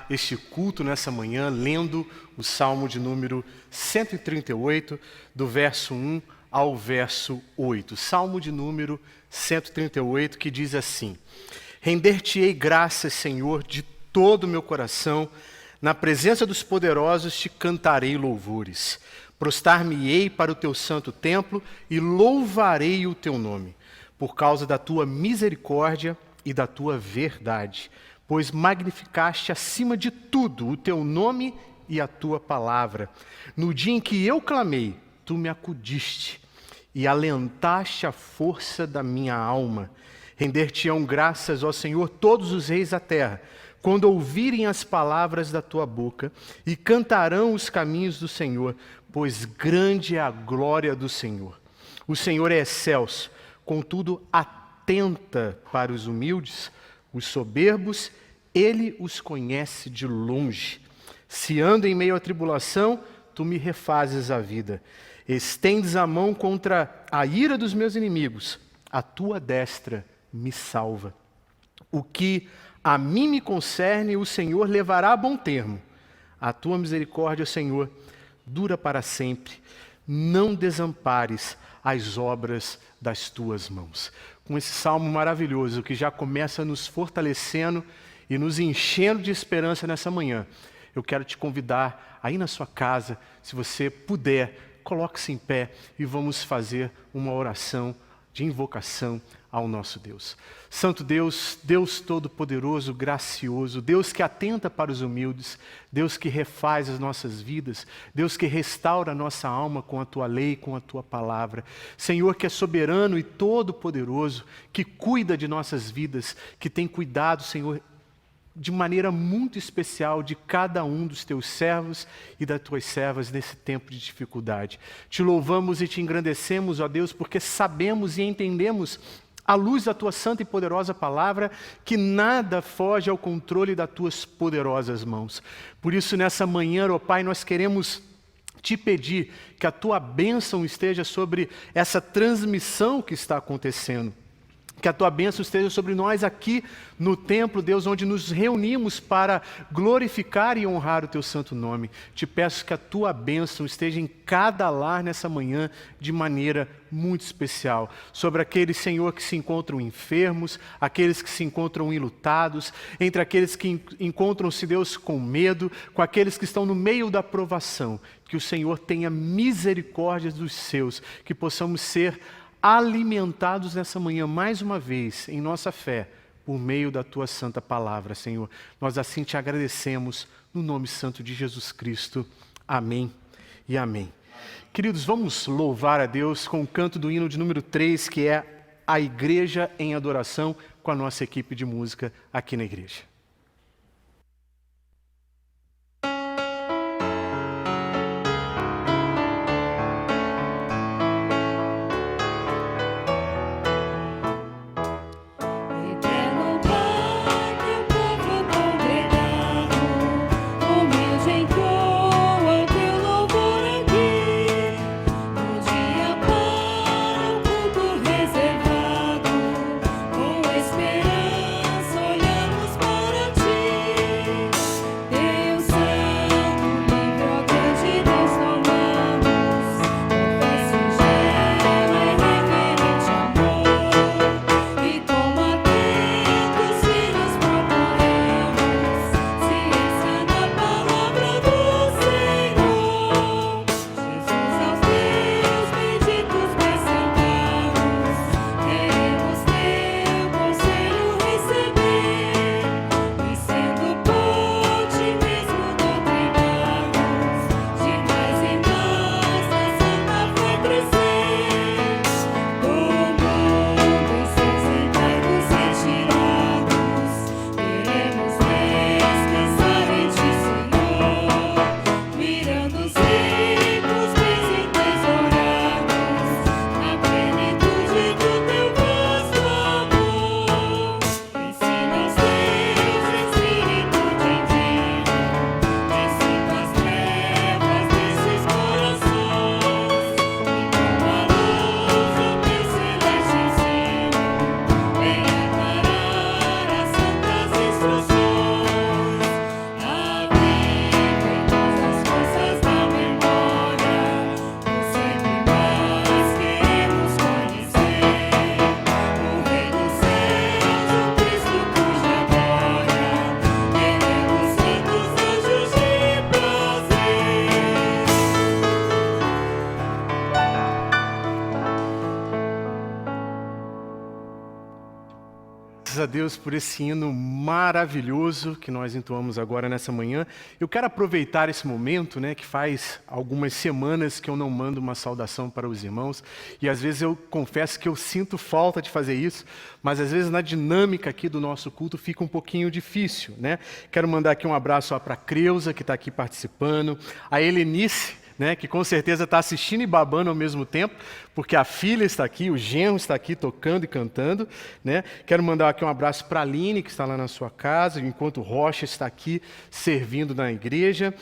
Este culto nessa manhã lendo o Salmo de número 138, do verso 1 ao verso 8. Salmo de número 138, que diz assim: Render-te-ei graças, Senhor, de todo o meu coração, na presença dos poderosos te cantarei louvores. Prostrar-me-ei para o teu santo templo e louvarei o teu nome, por causa da tua misericórdia e da tua verdade. Pois magnificaste acima de tudo o teu nome e a tua palavra. No dia em que eu clamei, tu me acudiste e alentaste a força da minha alma. Render-te-ão graças, ó Senhor, todos os reis da terra, quando ouvirem as palavras da tua boca, e cantarão os caminhos do Senhor, pois grande é a glória do Senhor. O Senhor é excelso, contudo atenta para os humildes. Os soberbos, ele os conhece de longe. Se ando em meio à tribulação, tu me refazes a vida. Estendes a mão contra a ira dos meus inimigos. A tua destra me salva. O que a mim me concerne, o Senhor levará a bom termo. A tua misericórdia, Senhor, dura para sempre. Não desampares as obras das tuas mãos. Com esse salmo maravilhoso que já começa nos fortalecendo e nos enchendo de esperança nessa manhã, eu quero te convidar aí na sua casa, se você puder, coloque-se em pé e vamos fazer uma oração de invocação ao nosso Deus. Santo Deus, Deus Todo-Poderoso, gracioso, Deus que atenta para os humildes, Deus que refaz as nossas vidas, Deus que restaura a nossa alma com a Tua lei, com a Tua palavra. Senhor que é soberano e todo-poderoso, que cuida de nossas vidas, que tem cuidado, Senhor, de maneira muito especial de cada um dos Teus servos e das Tuas servas nesse tempo de dificuldade. Te louvamos e te engrandecemos, ó Deus, porque sabemos e entendemos, à luz da Tua santa e poderosa palavra, que nada foge ao controle das Tuas poderosas mãos. Por isso, nessa manhã, ó Pai, nós queremos te pedir que a Tua bênção esteja sobre essa transmissão que está acontecendo. Que a Tua bênção esteja sobre nós aqui no templo, Deus, onde nos reunimos para glorificar e honrar o Teu santo nome. Te peço que a Tua bênção esteja em cada lar nessa manhã de maneira muito especial. Sobre aqueles, Senhor, que se encontram enfermos, aqueles que se encontram enlutados, entre aqueles que encontram-se, Deus, com medo, com aqueles que estão no meio da provação. Que o Senhor tenha misericórdia dos seus, que possamos ser alimentados nessa manhã, mais uma vez, em nossa fé, por meio da Tua santa palavra, Senhor. Nós assim te agradecemos, no nome santo de Jesus Cristo. Amém e amém. Queridos, vamos louvar a Deus com o canto do hino de número 3, que é a Igreja em Adoração, com a nossa equipe de música aqui na igreja. Reservado, com esperança olhamos para Graças a Deus por esse hino maravilhoso que nós entoamos agora nessa manhã. Eu quero aproveitar esse momento, que faz algumas semanas que eu não mando uma saudação para os irmãos, e às vezes eu confesso que eu sinto falta de fazer isso, mas às vezes na dinâmica aqui do nosso culto fica um pouquinho difícil, Quero mandar aqui um abraço para a Creuza, que está aqui participando, a Helenice, que com certeza está assistindo e babando ao mesmo tempo, porque a filha está aqui, o genro está aqui tocando e cantando. Quero mandar aqui um abraço para a Aline, que está lá na sua casa, enquanto o Rocha está aqui servindo na igreja.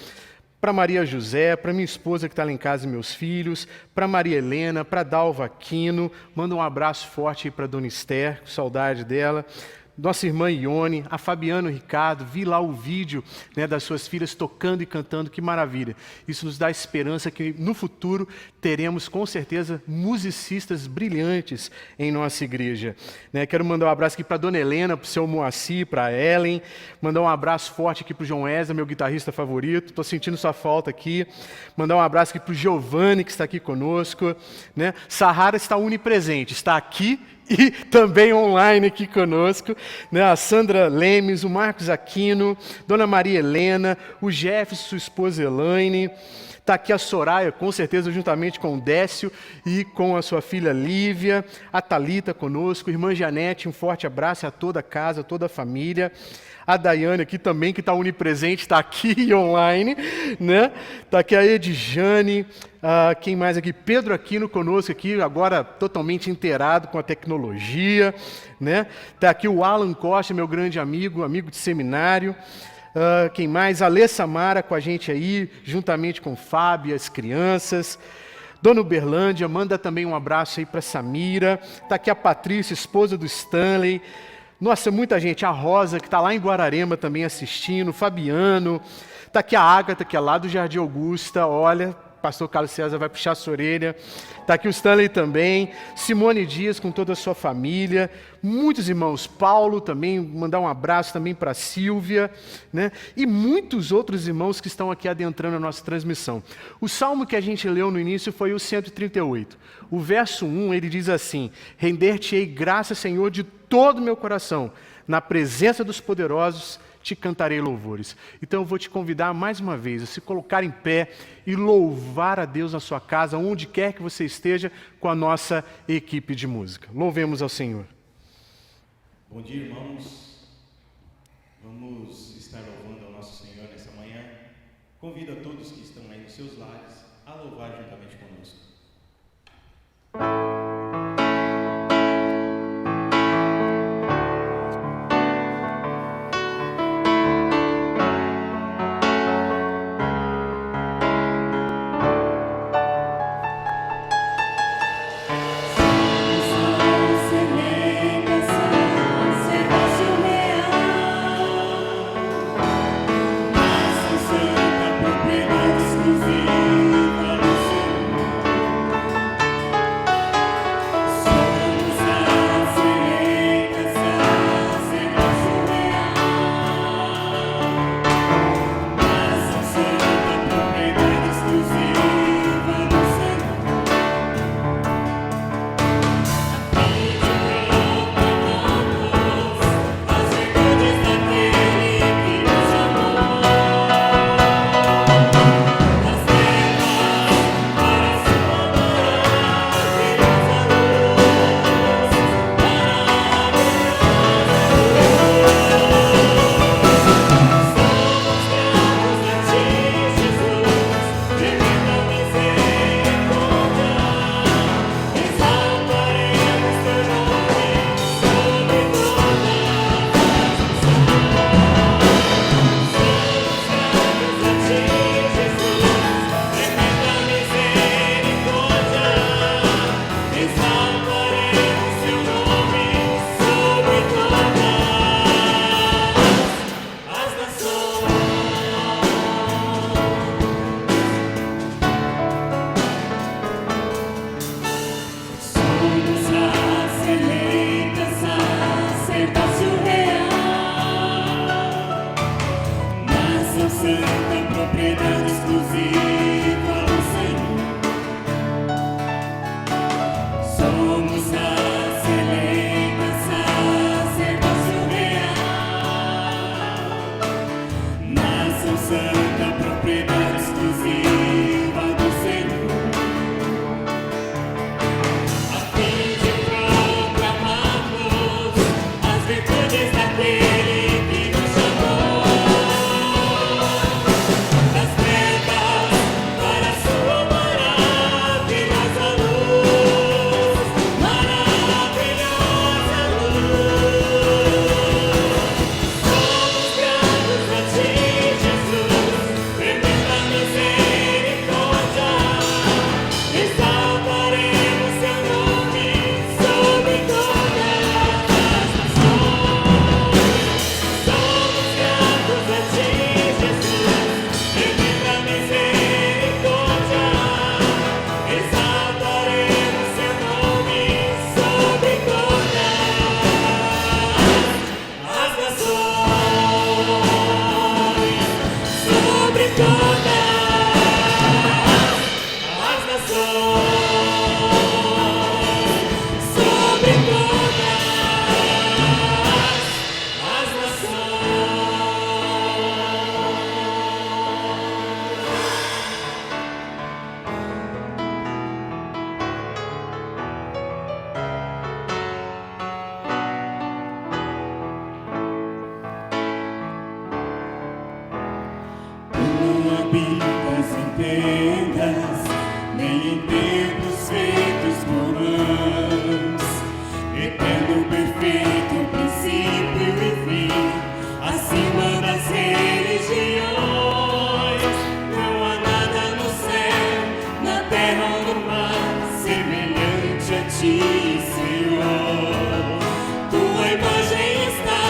Para Maria José, para minha esposa que está lá em casa e meus filhos, para Maria Helena, para Dalva Aquino. Manda um abraço forte aí para Dona Esther, com saudade dela. Nossa irmã Ione, a Fabiana e o Ricardo, vi lá o vídeo das suas filhas tocando e cantando, que maravilha. Isso nos dá esperança que no futuro teremos com certeza musicistas brilhantes em nossa igreja. Quero mandar um abraço aqui para a Dona Helena, para o seu Moacir, para a Ellen, mandar um abraço forte aqui para o João Wesley, meu guitarrista favorito, estou sentindo sua falta aqui. Mandar um abraço aqui para o Giovanni, que está aqui conosco. Sahara está onipresente, está aqui e também online aqui conosco, a Sandra Lemes, o Marcos Aquino, Dona Maria Helena, o Jefferson, sua esposa Elaine, está aqui a Soraya, com certeza, juntamente com o Décio e com a sua filha Lívia, a Thalita conosco, irmã Janete, um forte abraço a toda a casa, a toda a família. A Daiane aqui também, que está onipresente, está aqui online, Está aqui a Edjane, quem mais aqui? Pedro Aquino conosco aqui, agora totalmente inteirado com a tecnologia, Está aqui o Alan Costa, meu grande amigo de seminário. Quem mais? A Alê Samara com a gente aí, juntamente com o Fábio e as crianças. Dona Uberlândia, manda também um abraço aí para Samira. Está aqui a Patrícia, esposa do Stanley. Nossa, muita gente. A Rosa, que está lá em Guararema também assistindo. Fabiano. Está aqui a Ágata, que é lá do Jardim Augusta. Olha, pastor Carlos César vai puxar a sua orelha. Está aqui o Stanley também. Simone Dias com toda a sua família. Muitos irmãos. Paulo também, mandar um abraço também para a Sílvia. E muitos outros irmãos que estão aqui adentrando a nossa transmissão. O salmo que a gente leu no início foi o 138. O verso 1, ele diz assim: render-te-ei graça, Senhor, de todo o meu coração. Na presença dos poderosos te cantarei louvores. Então eu vou te convidar mais uma vez a se colocar em pé e louvar a Deus na sua casa, onde quer que você esteja, com a nossa equipe de música. Louvemos ao Senhor. Bom dia, irmãos. Vamos estar louvando ao nosso Senhor nessa manhã. Convido a todos que estão aí nos seus lares a louvar juntamente conosco. Exclusiva do Senhor. habitas em tendas, nem em templos feitos por mãos. Eterno, perfeito, princípio e fim, acima das religiões. Não há nada no céu, na terra ou no mar, semelhante a ti, Senhor. Tua imagem está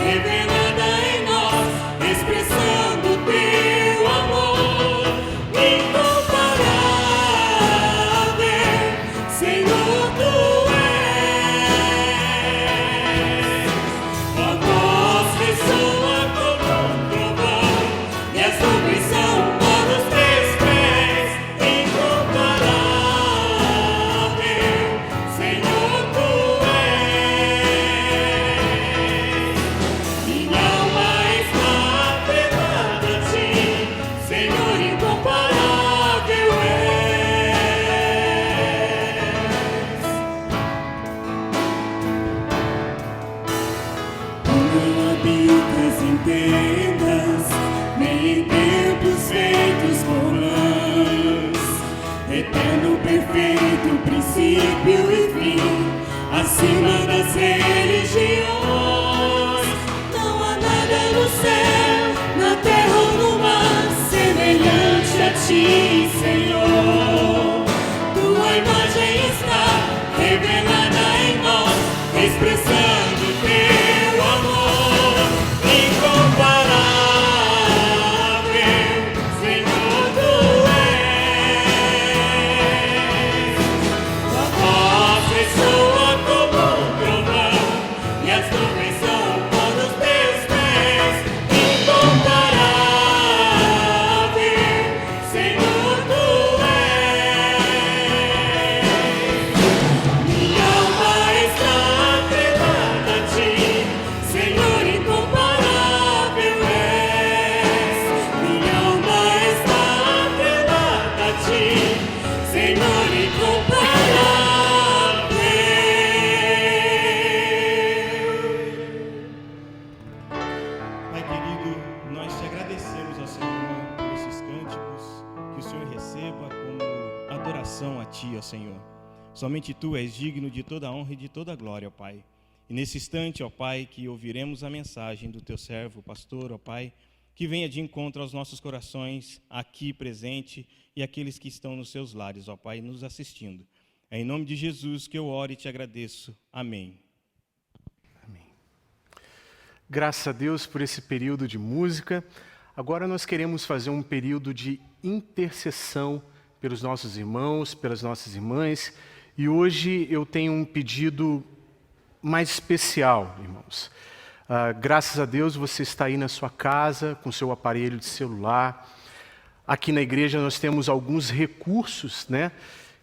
revelada em nós, expressando teu amor incomparável, Senhor, tu és. A voz ressoa como um trovão, e as nuvens são o pó dos teus pés. Incomparável, Senhor, tu és. Minha alma está atrelada a ti, Senhor, incomparável és. Tu não habitas em tendas, nem em templos feitos por mãos. Eterno, perfeito, princípio e fim, acima das religiões. Não há nada no céu, na terra ou no mar, semelhante a ti, Senhor. Tua imagem está revelada em nós, expressando teu amor incomparável, Senhor, tu és. Tua voz ressoa como um trovão, e as nuvens são o pó dos teus pés. Incomparável, Senhor, tu és. Minha alma está atrelada a ti, Senhor, incomparável és. Minha alma está atrelada a ti, Senhor, incomparável. Pai querido, nós te agradecemos ao Senhor por esses cânticos, que o Senhor receba como adoração a ti, ó Senhor. Somente tu és digno de toda a honra e de toda a glória, ó Pai. E nesse instante, ó Pai, que ouviremos a mensagem do teu servo, pastor, ó Pai, que venha de encontro aos nossos corações aqui presente e aqueles que estão nos seus lares, ó Pai, nos assistindo. É em nome de Jesus que eu oro e te agradeço. Amém. Graças a Deus por esse período de música. Agora nós queremos fazer um período de intercessão pelos nossos irmãos, pelas nossas irmãs. E hoje eu tenho um pedido mais especial, irmãos. Graças a Deus você está aí na sua casa, com seu aparelho de celular. Aqui na igreja nós temos alguns recursos, né,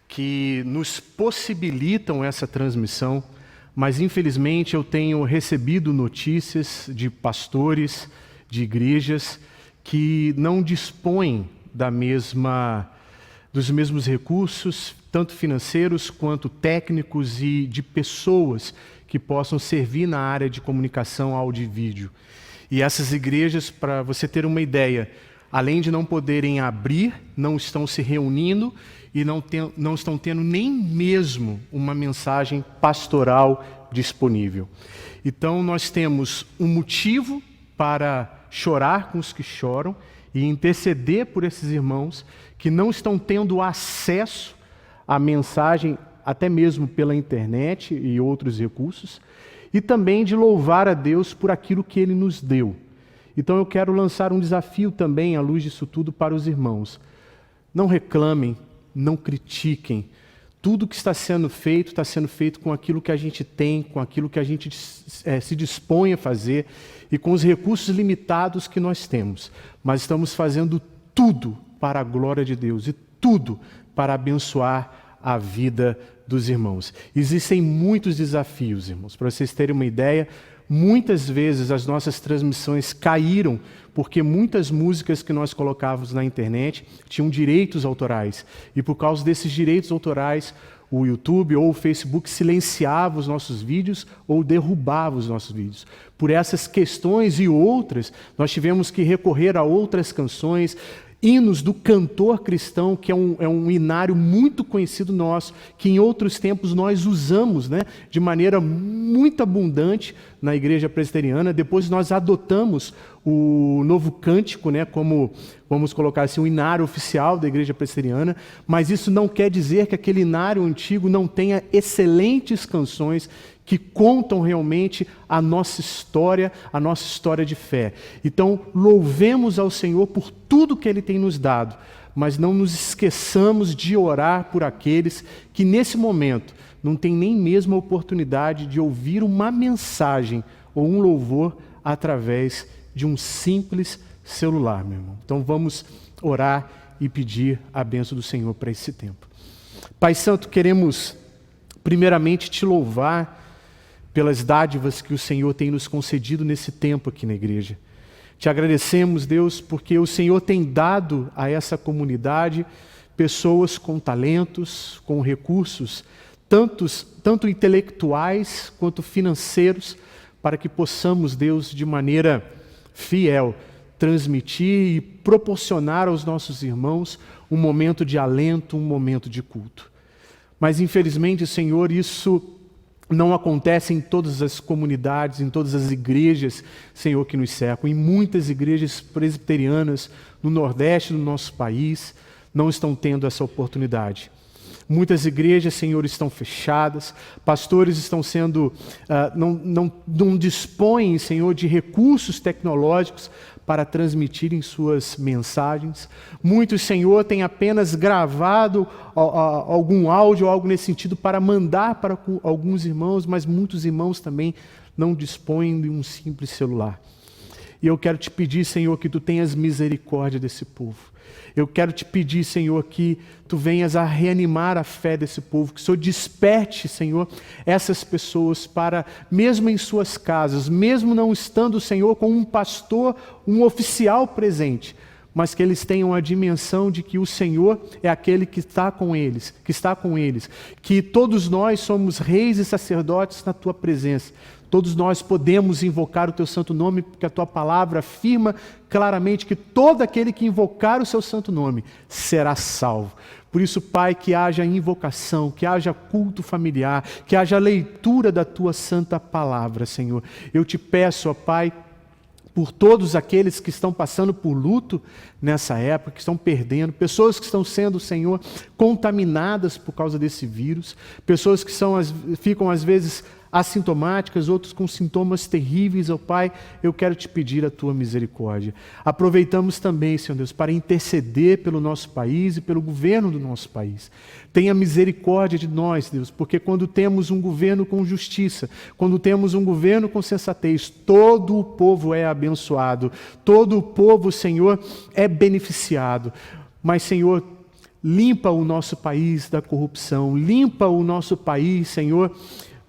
que nos possibilitam essa transmissão. Mas infelizmente eu tenho recebido notícias de pastores, de igrejas, que não dispõem dos mesmos recursos, tanto financeiros quanto técnicos e de pessoas que possam servir na área de comunicação áudio e vídeo. E essas igrejas, para você ter uma ideia, além de não poderem abrir, não estão se reunindo e não estão tendo nem mesmo uma mensagem pastoral disponível. Então nós temos um motivo para chorar com os que choram e interceder por esses irmãos que não estão tendo acesso à mensagem, até mesmo pela internet e outros recursos, e também de louvar a Deus por aquilo que Ele nos deu. Então eu quero lançar um desafio também, à luz disso tudo, para os irmãos. Não reclamem, não critiquem. Tudo que está sendo feito com aquilo que a gente tem, com aquilo que a gente se dispõe a fazer e com os recursos limitados que nós temos. Mas estamos fazendo tudo para a glória de Deus e tudo para abençoar a vida dos irmãos. Existem muitos desafios, irmãos. Para vocês terem uma ideia, muitas vezes as nossas transmissões caíram porque muitas músicas que nós colocávamos na internet tinham direitos autorais. E por causa desses direitos autorais, o YouTube ou o Facebook silenciava os nossos vídeos ou derrubava os nossos vídeos. Por essas questões e outras, nós tivemos que recorrer a outras canções, hinos do cantor cristão, que é um inário muito conhecido nosso, que em outros tempos nós usamos, né, de maneira muito abundante na igreja presbiteriana. Depois nós adotamos o novo cântico, né, como, vamos colocar assim, um inário oficial da igreja presbiteriana, mas isso não quer dizer que aquele inário antigo não tenha excelentes canções que contam realmente a nossa história de fé. Então, louvemos ao Senhor por tudo que Ele tem nos dado, mas não nos esqueçamos de orar por aqueles que nesse momento não têm nem mesmo a oportunidade de ouvir uma mensagem ou um louvor através de um simples celular, meu irmão. Então vamos orar e pedir a bênção do Senhor para esse tempo. Pai Santo, queremos primeiramente te louvar pelas dádivas que o Senhor tem nos concedido nesse tempo aqui na igreja. Te agradecemos, Deus, porque o Senhor tem dado a essa comunidade pessoas com talentos, com recursos, tanto intelectuais quanto financeiros, para que possamos, Deus, de maneira fiel, transmitir e proporcionar aos nossos irmãos um momento de alento, um momento de culto. Mas, infelizmente, Senhor, isso não acontece em todas as comunidades, em todas as igrejas, Senhor, que nos cercam. Em muitas igrejas presbiterianas no Nordeste do nosso país não estão tendo essa oportunidade. Muitas igrejas, Senhor, estão fechadas, pastores estão sendo, não dispõem, Senhor, de recursos tecnológicos para transmitirem suas mensagens. Muitos, Senhor, têm apenas gravado algum áudio ou algo nesse sentido para mandar para alguns irmãos, mas muitos irmãos também não dispõem de um simples celular. E eu quero te pedir, Senhor, que tu tenhas misericórdia desse povo. Eu quero te pedir, Senhor, que tu venhas a reanimar a fé desse povo, que o Senhor desperte, Senhor, essas pessoas para, mesmo em suas casas, mesmo não estando, Senhor, com um pastor, um oficial presente, mas que eles tenham a dimensão de que o Senhor é aquele que está com eles, que todos nós somos reis e sacerdotes na tua presença. Todos nós podemos invocar o teu santo nome, porque a tua palavra afirma claramente que todo aquele que invocar o seu santo nome será salvo. Por isso, Pai, que haja invocação, que haja culto familiar, que haja leitura da tua santa palavra, Senhor. Eu te peço, ó Pai, por todos aqueles que estão passando por luto nessa época, que estão perdendo, pessoas que estão sendo, Senhor, contaminadas por causa desse vírus, pessoas que ficam às vezes assintomáticas, outros com sintomas terríveis, ó Pai, eu quero te pedir a tua misericórdia. Aproveitamos também, Senhor Deus, para interceder pelo nosso país e pelo governo do nosso país. Tenha misericórdia de nós, Deus, porque quando temos um governo com justiça, quando temos um governo com sensatez, todo o povo é abençoado, todo o povo, Senhor, é beneficiado. Mas, Senhor, limpa o nosso país da corrupção, limpa o nosso país, Senhor,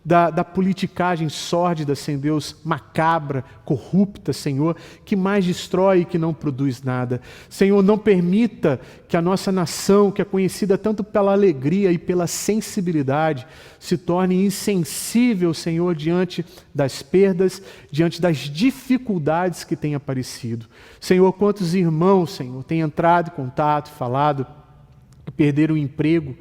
da politicagem sórdida, Senhor Deus, macabra, corrupta, Senhor, que mais destrói e que não produz nada. Senhor, não permita que a nossa nação, que é conhecida tanto pela alegria e pela sensibilidade, se torne insensível, Senhor, diante das perdas, diante das dificuldades que têm aparecido. Senhor, quantos irmãos, Senhor, têm entrado em contato, falado, que perderam o emprego.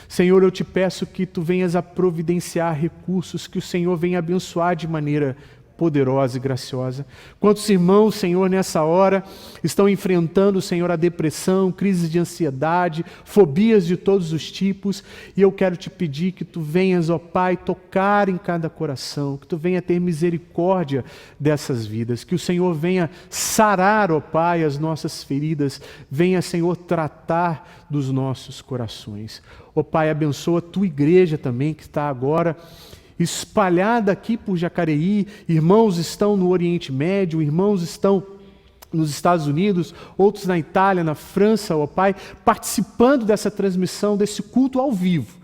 Senhor, eu te peço que tu venhas a providenciar recursos, que o Senhor venha abençoar de maneira poderosa e graciosa. Quantos irmãos, Senhor, nessa hora estão enfrentando, Senhor, a depressão, crises de ansiedade, fobias de todos os tipos, e eu quero te pedir que tu venhas, ó Pai, tocar em cada coração, que tu venha ter misericórdia dessas vidas, que o Senhor venha sarar, ó Pai, as nossas feridas, venha, Senhor, tratar dos nossos corações. Ó Pai, abençoa a tua igreja também, que está agora espalhada aqui por Jacareí. Irmãos estão no Oriente Médio, irmãos estão nos Estados Unidos, outros na Itália, na França, ó Pai, participando dessa transmissão, desse culto ao vivo.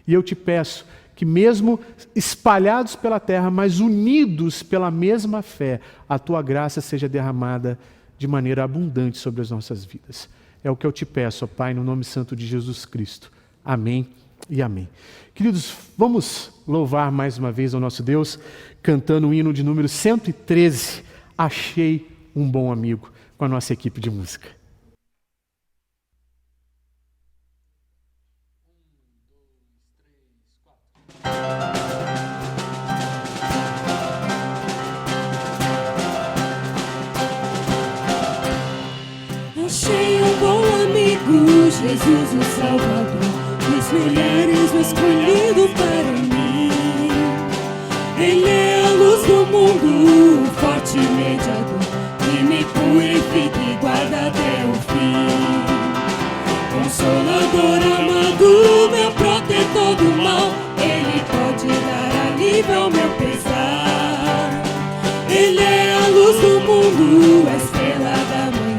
E eu te peço que mesmo espalhados pela terra, mas unidos pela mesma fé, a tua graça seja derramada de maneira abundante sobre as nossas vidas. É o que eu te peço, ó Pai, no nome santo de Jesus Cristo. Amém e amém. Queridos, vamos louvar mais uma vez ao nosso Deus, cantando o hino de número 113, Achei um Bom Amigo, com a nossa equipe de música. Jesus o Salvador, dos milhares o escolhido para mim. Ele é a luz do mundo, o forte mediador, que me purifica e guarda até o fim. Consolador amado, meu protetor do mal, Ele pode dar alívio ao meu pesar. Ele é a luz do mundo, a estrela da manhã,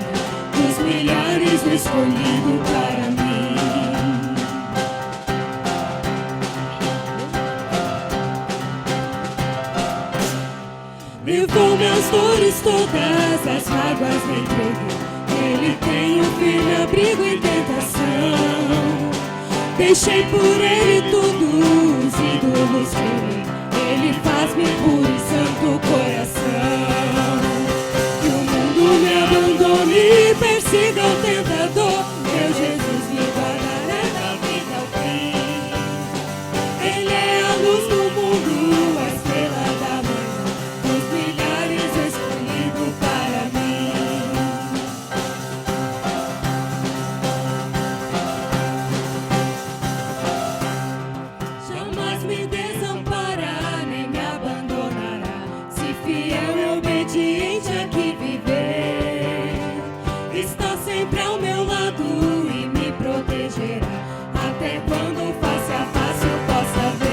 dos milhares o escolhido para mim. Levou minhas dores todas, as mágoas me entregou. Ele tem um firme abrigo em tentação. Deixei por Ele tudo, os ídolos querer. Ele faz-me puro e santo coração. Que o mundo me abandone e persiga o tentador, meu Jesus me guardará da vida ao fim. Ele é a luz do mundo, a estrela da manhã, dos milhares escolhido para mim. Jamais me desamparará, nem me abandonará, se fiel e obediente aqui viver. Está sempre ao meu lado e me protegerá, até quando face a face eu possa ver.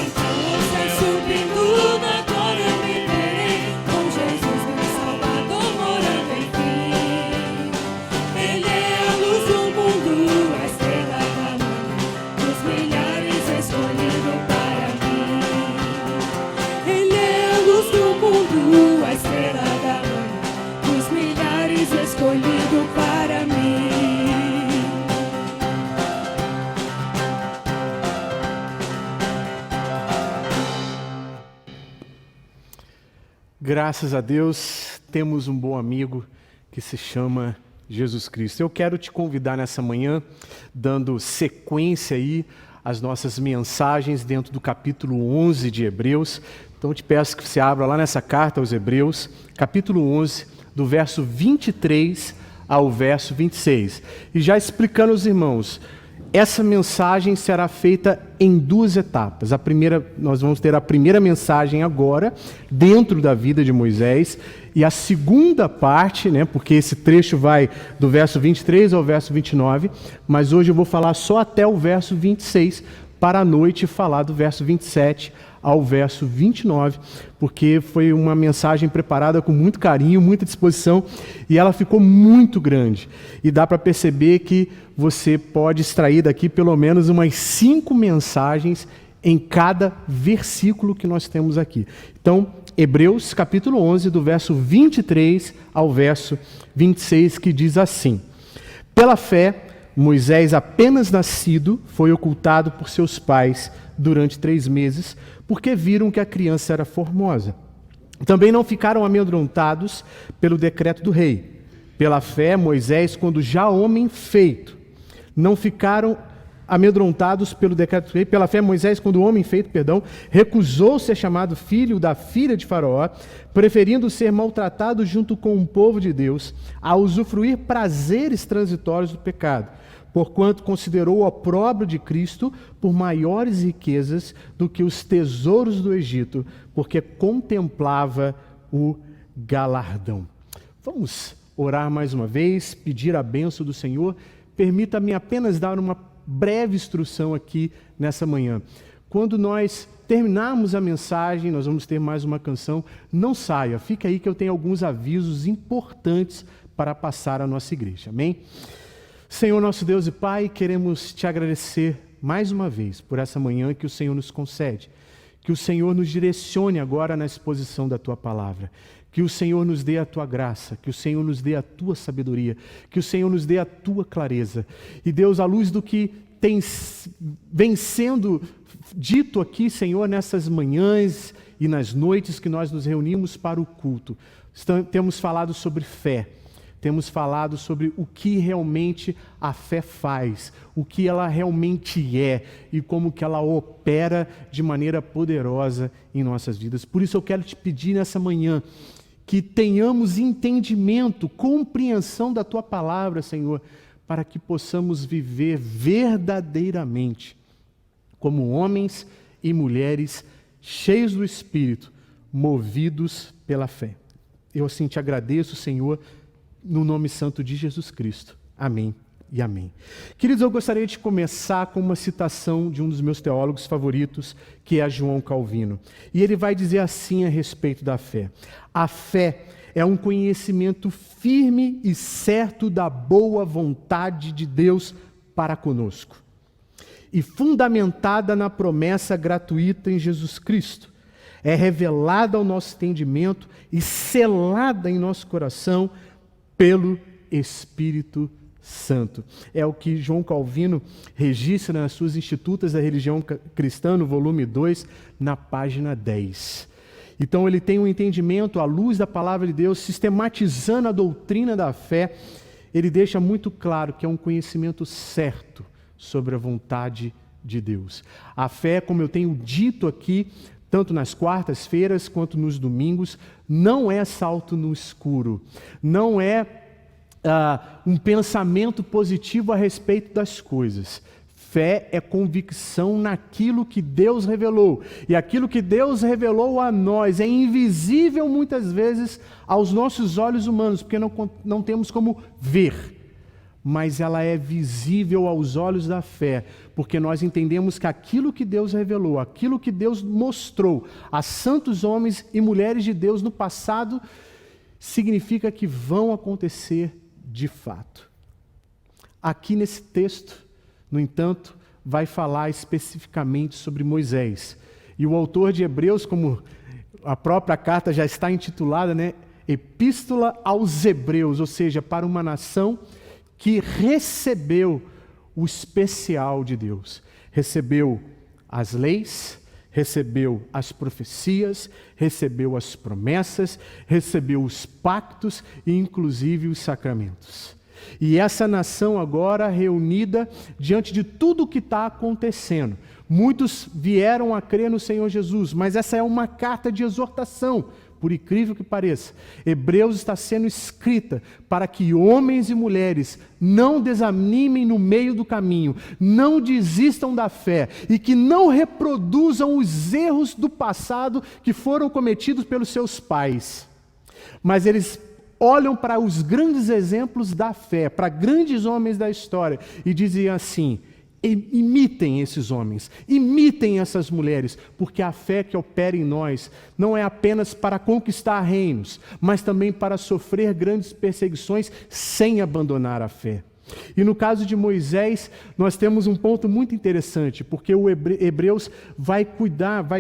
Então ao céu subindo na glória eu me verei, com Jesus meu Salvador morando em mim. Ele é a luz do mundo, a estrela da manhã, dos milhares escolhido para mim. Ele é a luz do mundo, a estrela da manhã, dos milhares escolhido para mim. Graças a Deus, temos um bom amigo que se chama Jesus Cristo. Eu quero te convidar nessa manhã, dando sequência aí às nossas mensagens dentro do capítulo 11 de Hebreus. Então, eu te peço que você abra lá nessa carta aos Hebreus, capítulo 11, do verso 23 ao verso 26. E já explicando aos irmãos, essa mensagem será feita em duas etapas. Nós vamos ter a primeira mensagem agora, dentro da vida de Moisés, e a segunda parte, porque esse trecho vai do verso 23 ao verso 29, mas hoje eu vou falar só até o verso 26, para a noite falar do verso 27 ao verso 29, porque foi uma mensagem preparada com muito carinho, muita disposição, e ela ficou muito grande. E dá para perceber que você pode extrair daqui pelo menos umas 5 mensagens em cada versículo que nós temos aqui. Então, Hebreus capítulo 11, do verso 23 ao verso 26, que diz assim: Pela fé, Moisés, apenas nascido, foi ocultado por seus pais durante 3 meses, porque viram que a criança era formosa. Também não ficaram amedrontados pelo decreto do rei. Pela fé, Moisés, quando já homem feito, não ficaram amedrontados pelo decreto do rei. Pela fé, Moisés, quando homem feito, recusou ser chamado filho da filha de Faraó, preferindo ser maltratado junto com o povo de Deus, a usufruir prazeres transitórios do pecado, porquanto considerou o opróbrio de Cristo por maiores riquezas do que os tesouros do Egito, porque contemplava o galardão. Vamos orar mais uma vez, pedir a bênção do Senhor. Permita-me apenas dar uma breve instrução aqui nessa manhã. Quando nós terminarmos a mensagem, nós vamos ter mais uma canção. Não saia, fica aí que eu tenho alguns avisos importantes para passar à nossa igreja. Amém? Senhor, nosso Deus e Pai, queremos te agradecer mais uma vez por essa manhã que o Senhor nos concede. Que o Senhor nos direcione agora na exposição da Tua palavra. Que o Senhor nos dê a Tua graça, que o Senhor nos dê a Tua sabedoria, que o Senhor nos dê a Tua clareza. E Deus, à luz do que vem sendo dito aqui, Senhor, nessas manhãs e nas noites que nós nos reunimos para o culto, temos falado sobre fé. Temos falado sobre o que realmente a fé faz, o que ela realmente é e como que ela opera de maneira poderosa em nossas vidas. Por isso eu quero te pedir nessa manhã que tenhamos entendimento, compreensão da Tua palavra, Senhor, para que possamos viver verdadeiramente como homens e mulheres cheios do Espírito, movidos pela fé. Eu assim te agradeço, Senhor, no nome santo de Jesus Cristo. Amém e amém. Queridos, eu gostaria de começar com uma citação de um dos meus teólogos favoritos, que é João Calvino. E ele vai dizer assim a respeito da fé: a fé é um conhecimento firme e certo da boa vontade de Deus para conosco, e fundamentada na promessa gratuita em Jesus Cristo. É revelada ao nosso entendimento e selada em nosso coração pelo Espírito Santo. É o que João Calvino registra nas suas Institutas da Religião Cristã, no volume 2, na página 10. Então ele tem um entendimento à luz da palavra de Deus, sistematizando a doutrina da fé. Ele deixa muito claro que é um conhecimento certo sobre a vontade de Deus. A fé, como eu tenho dito aqui, tanto nas quartas-feiras quanto nos domingos, não é salto no escuro, não é um pensamento positivo a respeito das coisas. Fé é convicção naquilo que Deus revelou. E aquilo que Deus revelou a nós é invisível muitas vezes aos nossos olhos humanos, porque não temos como ver. Mas ela é visível aos olhos da fé, porque nós entendemos que aquilo que Deus revelou, aquilo que Deus mostrou a santos homens e mulheres de Deus no passado, significa que vão acontecer de fato. Aqui nesse texto, no entanto, vai falar especificamente sobre Moisés. E o autor de Hebreus, como a própria carta já está intitulada, Epístola aos Hebreus, ou seja, para uma nação que recebeu o especial de Deus. Recebeu as leis, recebeu as profecias, recebeu as promessas, recebeu os pactos e inclusive os sacramentos. E essa nação agora reunida diante de tudo o que está acontecendo. Muitos vieram a crer no Senhor Jesus, mas essa é uma carta de exortação, por incrível que pareça. Hebreus está sendo escrita para que homens e mulheres não desanimem no meio do caminho, não desistam da fé e que não reproduzam os erros do passado que foram cometidos pelos seus pais. Mas eles olham para os grandes exemplos da fé, para grandes homens da história e dizem assim: imitem esses homens, imitem essas mulheres, porque a fé que opera em nós não é apenas para conquistar reinos, mas também para sofrer grandes perseguições sem abandonar a fé. E no caso de Moisés, nós temos um ponto muito interessante, porque o Hebreus vai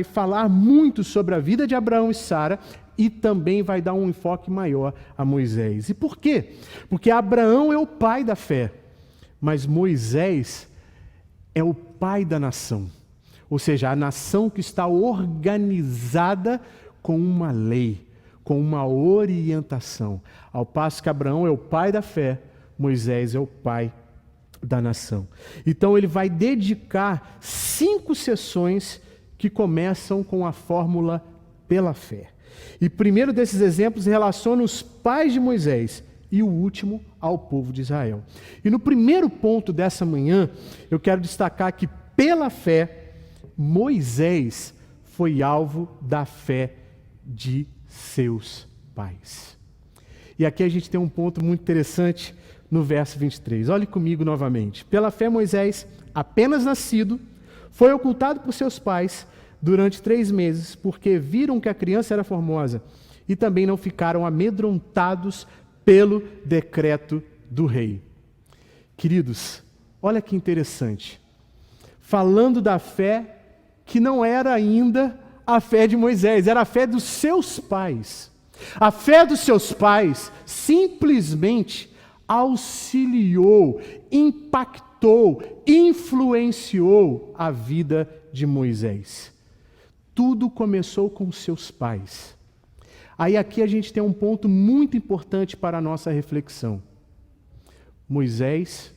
falar muito sobre a vida de Abraão e Sara, e também vai dar um enfoque maior a Moisés. E por quê? Porque Abraão é o pai da fé, mas Moisés é o pai da nação, ou seja, a nação que está organizada com uma lei, com uma orientação. Ao passo que Abraão é o pai da fé, Moisés é o pai da nação. Então ele vai dedicar 5 sessões que começam com a fórmula pela fé. E o primeiro desses exemplos relaciona os pais de Moisés, e o último ao povo de Israel. E no primeiro ponto dessa manhã, eu quero destacar que, pela fé, Moisés foi alvo da fé de seus pais. E aqui a gente tem um ponto muito interessante no verso 23. Olhe comigo novamente. Pela fé, Moisés, apenas nascido, foi ocultado por seus pais durante 3 meses, porque viram que a criança era formosa, e também não ficaram amedrontados pelo decreto do rei. Queridos, olha que interessante. Falando da fé que não era ainda a fé de Moisés, era a fé dos seus pais. A fé dos seus pais simplesmente auxiliou, impactou, influenciou a vida de Moisés. Tudo começou com seus pais. Aí aqui a gente tem um ponto muito importante para a nossa reflexão. Moisés,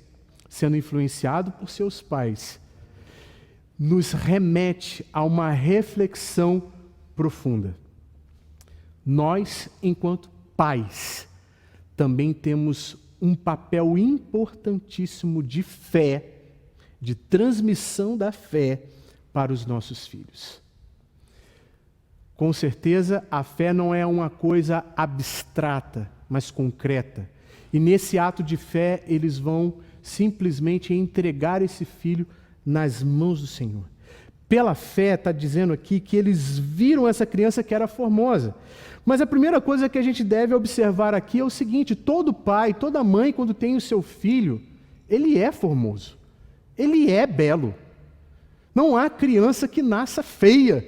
sendo influenciado por seus pais, nos remete a uma reflexão profunda. Nós, enquanto pais, também temos um papel importantíssimo de fé, de transmissão da fé para os nossos filhos. Com certeza, a fé não é uma coisa abstrata, mas concreta. E nesse ato de fé, eles vão simplesmente entregar esse filho nas mãos do Senhor. Pela fé, está dizendo aqui que eles viram essa criança que era formosa. Mas a primeira coisa que a gente deve observar aqui é o seguinte: todo pai, toda mãe, quando tem o seu filho, ele é formoso, ele é belo. Não há criança que nasça feia,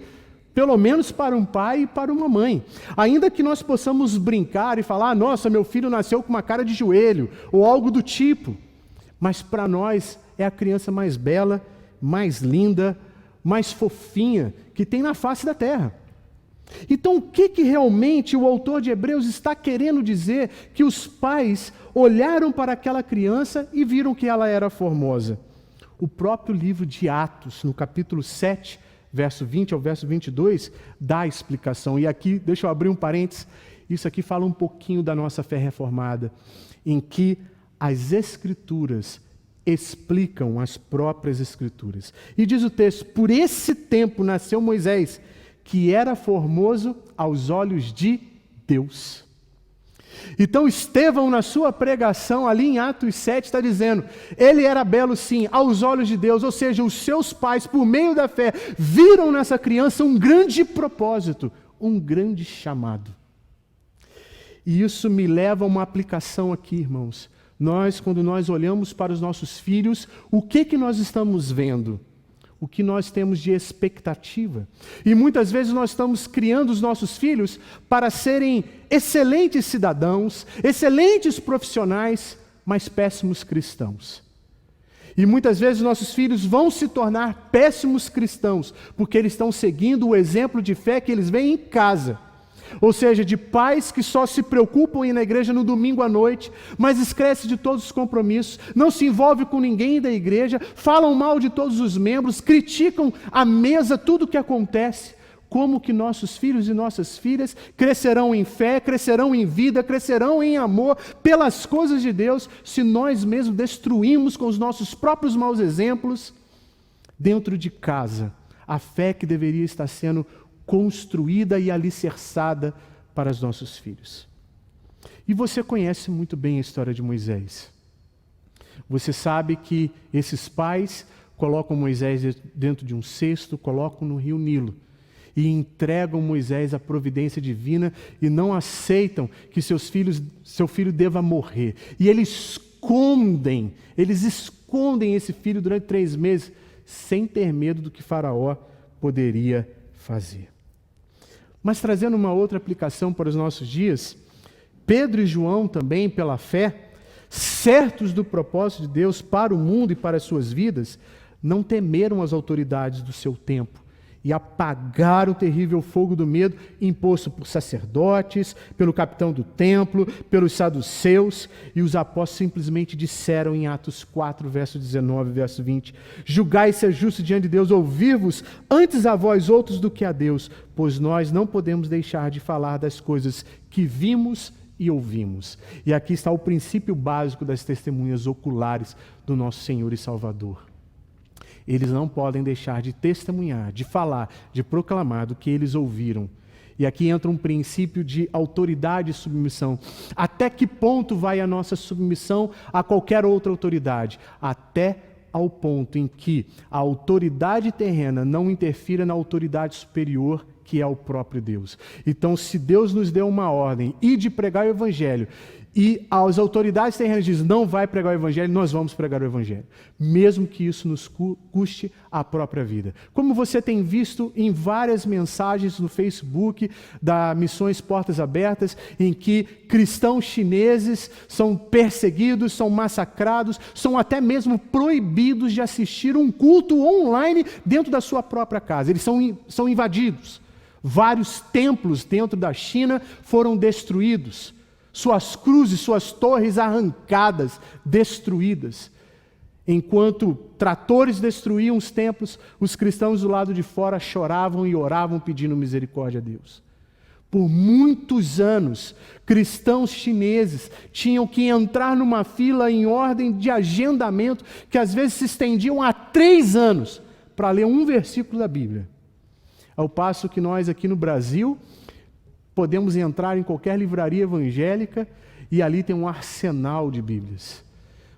pelo menos para um pai e para uma mãe. Ainda que nós possamos brincar e falar: nossa, meu filho nasceu com uma cara de joelho, ou algo do tipo. Mas para nós é a criança mais bela, mais linda, mais fofinha que tem na face da terra. Então, o que realmente o autor de Hebreus está querendo dizer? Que os pais olharam para aquela criança e viram que ela era formosa. O próprio livro de Atos, no capítulo 7, verso 20 ao verso 22, dá a explicação. E aqui, deixa eu abrir um parênteses, isso aqui fala um pouquinho da nossa fé reformada, em que as Escrituras explicam as próprias Escrituras. E diz o texto: por esse tempo nasceu Moisés, que era formoso aos olhos de Deus. Então Estevão, na sua pregação, ali em Atos 7, está dizendo, ele era belo sim, aos olhos de Deus, ou seja, os seus pais, por meio da fé, viram nessa criança um grande propósito, um grande chamado. E isso me leva a uma aplicação aqui, irmãos. Quando nós olhamos para os nossos filhos, o que nós estamos vendo? O que nós temos de expectativa. E muitas vezes nós estamos criando os nossos filhos para serem excelentes cidadãos, excelentes profissionais, mas péssimos cristãos. E muitas vezes nossos filhos vão se tornar péssimos cristãos, porque eles estão seguindo o exemplo de fé que eles veem em casa. Ou seja, de pais que só se preocupam em ir na igreja no domingo à noite, mas esquecem de todos os compromissos, não se envolvem com ninguém da igreja, falam mal de todos os membros, criticam à mesa tudo o que acontece. Como que nossos filhos e nossas filhas crescerão em fé, crescerão em vida, crescerão em amor pelas coisas de Deus, se nós mesmos destruímos com os nossos próprios maus exemplos dentro de casa a fé que deveria estar sendo construída e alicerçada para os nossos filhos. E você conhece muito bem a história de Moisés. Você sabe que esses pais colocam Moisés dentro de um cesto, colocam no rio Nilo e entregam Moisés à providência divina e não aceitam que seu filho deva morrer. E eles escondem esse filho durante 3 meses, sem ter medo do que Faraó poderia fazer. Mas trazendo uma outra aplicação para os nossos dias, Pedro e João também, pela fé, certos do propósito de Deus para o mundo e para as suas vidas, não temeram as autoridades do seu tempo e apagaram o terrível fogo do medo imposto por sacerdotes, pelo capitão do templo, pelos saduceus, e os apóstolos simplesmente disseram em Atos 4, verso 19, verso 20, julgai ser justo diante de Deus, ouvir-vos antes a vós outros do que a Deus, pois nós não podemos deixar de falar das coisas que vimos e ouvimos. E aqui está o princípio básico das testemunhas oculares do nosso Senhor e Salvador. Eles não podem deixar de testemunhar, de falar, de proclamar do que eles ouviram. E aqui entra um princípio de autoridade e submissão. Até que ponto vai a nossa submissão a qualquer outra autoridade? Até ao ponto em que a autoridade terrena não interfira na autoridade superior, que é o próprio Deus. Então, se Deus nos deu uma ordem, ir de pregar o Evangelho, e as autoridades terrenas dizem, não vai pregar o Evangelho, nós vamos pregar o Evangelho. Mesmo que isso nos custe a própria vida. Como você tem visto em várias mensagens no Facebook da Missões Portas Abertas, em que cristãos chineses são perseguidos, são massacrados, são até mesmo proibidos de assistir um culto online dentro da sua própria casa. Eles são invadidos. Vários templos dentro da China foram destruídos. Suas cruzes, suas torres arrancadas, destruídas. Enquanto tratores destruíam os templos, os cristãos do lado de fora choravam e oravam pedindo misericórdia a Deus. Por muitos anos, cristãos chineses tinham que entrar numa fila em ordem de agendamento, que às vezes se estendiam a 3 anos, para ler um versículo da Bíblia. Ao passo que nós aqui no Brasil, podemos entrar em qualquer livraria evangélica e ali tem um arsenal de Bíblias.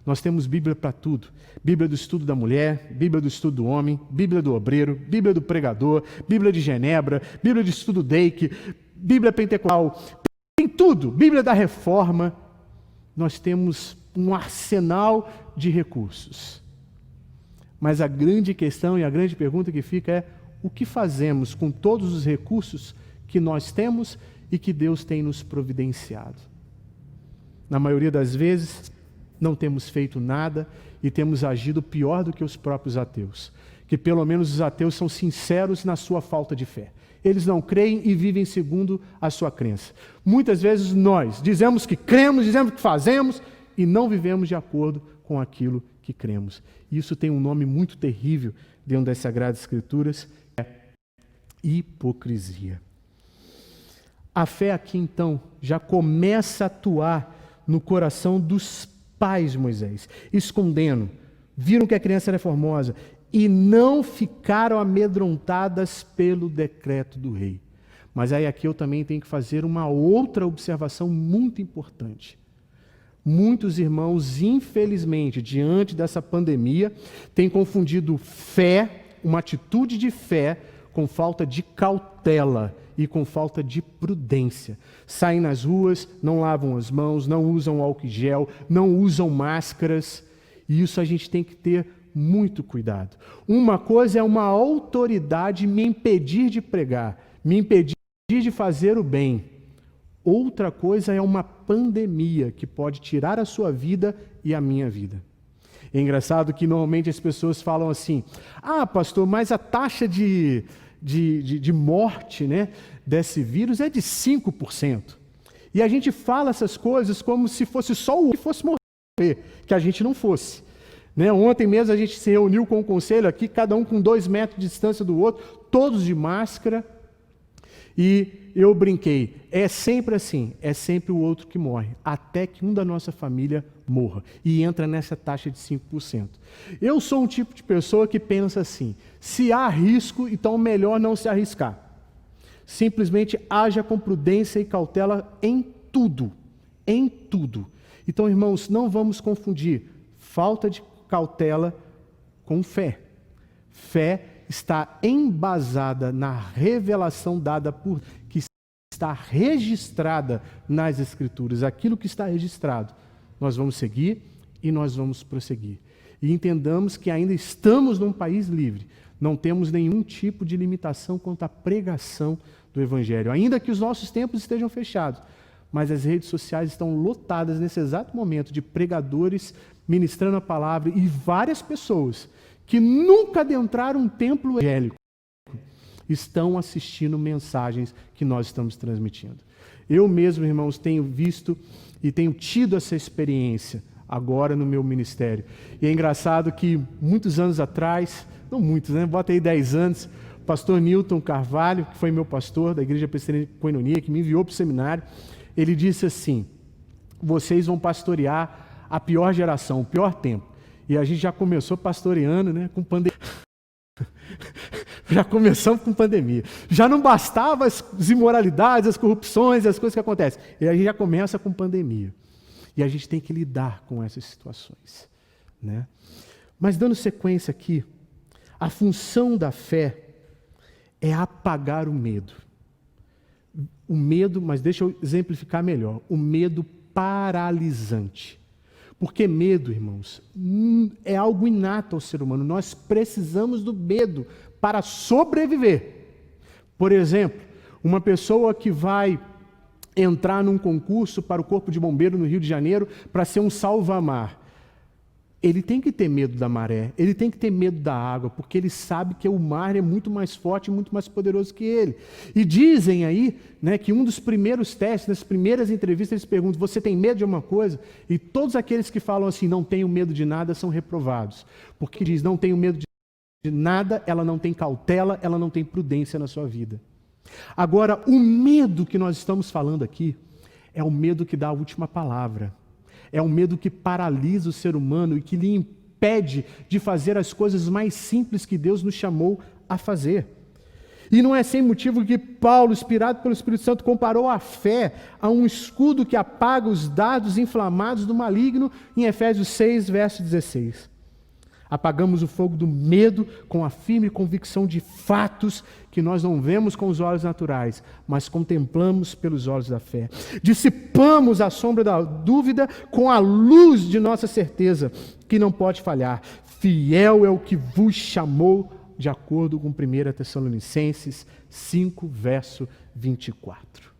Nós temos Bíblia para tudo. Bíblia do estudo da mulher, Bíblia do estudo do homem, Bíblia do obreiro, Bíblia do pregador, Bíblia de Genebra, Bíblia de estudo Dake, Bíblia pentecostal, tem tudo. Bíblia da Reforma. Nós temos um arsenal de recursos. Mas a grande questão e a grande pergunta que fica é: o que fazemos com todos os recursos que nós temos e que Deus tem nos providenciado? Na maioria das vezes, não temos feito nada e temos agido pior do que os próprios ateus. Que pelo menos os ateus são sinceros na sua falta de fé. Eles não creem e vivem segundo a sua crença. Muitas vezes nós dizemos que cremos, dizemos que fazemos e não vivemos de acordo com aquilo que cremos. Isso tem um nome muito terrível dentro das Sagradas Escrituras, é hipocrisia. A fé aqui então já começa a atuar no coração dos pais de Moisés, escondendo, viram que a criança era formosa e não ficaram amedrontadas pelo decreto do rei. Mas aí aqui eu também tenho que fazer uma outra observação muito importante. Muitos irmãos, infelizmente, diante dessa pandemia, têm confundido fé, uma atitude de fé, com falta de cautela e com falta de prudência. Saem nas ruas, não lavam as mãos, não usam álcool gel, não usam máscaras. E isso a gente tem que ter muito cuidado. Uma coisa é uma autoridade me impedir de pregar, me impedir de fazer o bem. Outra coisa é uma pandemia que pode tirar a sua vida e a minha vida. É engraçado que normalmente as pessoas falam assim: ah, pastor, mas a taxa de morte, né, desse vírus é de 5%. E a gente fala essas coisas como se fosse só o que fosse morrer, que a gente não fosse. Né? Ontem mesmo a gente se reuniu com o conselho aqui, cada um com 2 metros de distância do outro, todos de máscara. E eu brinquei, é sempre assim, é sempre o outro que morre, até que um da nossa família morra, e entra nessa taxa de 5%. Eu sou um tipo de pessoa que pensa assim: se há risco, então melhor não se arriscar. Simplesmente haja com prudência e cautela em tudo, em tudo. Então, irmãos, não vamos confundir falta de cautela com fé. Fé está embasada na revelação dada por que está registrada nas Escrituras. Aquilo que está registrado, nós vamos seguir e nós vamos prosseguir. E entendamos que ainda estamos num país livre. Não temos nenhum tipo de limitação quanto à pregação do Evangelho. Ainda que os nossos templos estejam fechados, mas as redes sociais estão lotadas nesse exato momento de pregadores ministrando a palavra e várias pessoas que nunca adentraram um templo evangélico estão assistindo mensagens que nós estamos transmitindo. Eu mesmo, irmãos, tenho visto e tenho tido essa experiência agora no meu ministério. E é engraçado que muitos anos atrás, não muitos, né? Bota aí 10 anos, o pastor Newton Carvalho, que foi meu pastor da Igreja Presbiteriana de Koinonia, que me enviou para o seminário, ele disse assim: vocês vão pastorear a pior geração, o pior tempo. E a gente já começou pastoreando, né, com pandemia. Já começamos com pandemia. Já não bastava as imoralidades, as corrupções, as coisas que acontecem. E a gente já começa com pandemia. E a gente tem que lidar com essas situações, né? Mas dando sequência aqui, a função da fé é apagar o medo. O medo, mas deixa eu exemplificar melhor, o medo paralisante. Porque medo, irmãos, é algo inato ao ser humano. Nós precisamos do medo para sobreviver. Por exemplo, uma pessoa que vai entrar num concurso para o Corpo de Bombeiro no Rio de Janeiro para ser um salva-mar. Ele tem que ter medo da maré, ele tem que ter medo da água, porque ele sabe que o mar é muito mais forte e muito mais poderoso que ele. E dizem aí, né, que um dos primeiros testes, nas primeiras entrevistas, eles perguntam: você tem medo de alguma coisa? E todos aqueles que falam assim, não tenho medo de nada, são reprovados. Porque diz, não tenho medo de nada, ela não tem cautela, ela não tem prudência na sua vida. Agora, o medo que nós estamos falando aqui é o medo que dá a última palavra. É o medo que paralisa o ser humano e que lhe impede de fazer as coisas mais simples que Deus nos chamou a fazer. E não é sem motivo que Paulo, inspirado pelo Espírito Santo, comparou a fé a um escudo que apaga os dardos inflamados do maligno, em Efésios 6, verso 16. Apagamos o fogo do medo com a firme convicção de fatos que nós não vemos com os olhos naturais, mas contemplamos pelos olhos da fé. Dissipamos a sombra da dúvida com a luz de nossa certeza, que não pode falhar. Fiel é o que vos chamou, de acordo com 1 Tessalonicenses 5, verso 24.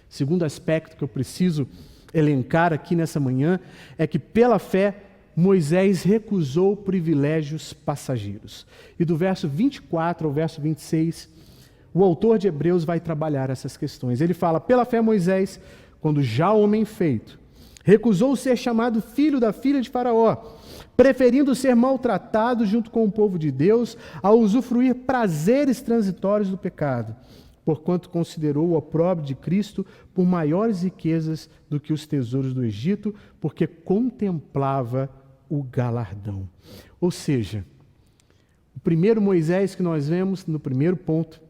Segundo aspecto que eu preciso elencar aqui nessa manhã é que, pela fé, Moisés recusou privilégios passageiros. E do verso 24 ao verso 26, o autor de Hebreus vai trabalhar essas questões. Ele fala: pela fé Moisés, quando já homem feito, recusou ser chamado filho da filha de Faraó, preferindo ser maltratado junto com o povo de Deus, a usufruir prazeres transitórios do pecado, porquanto considerou o opróbrio de Cristo por maiores riquezas do que os tesouros do Egito, porque contemplava o galardão. Ou seja, o primeiro Moisés que nós vemos no primeiro ponto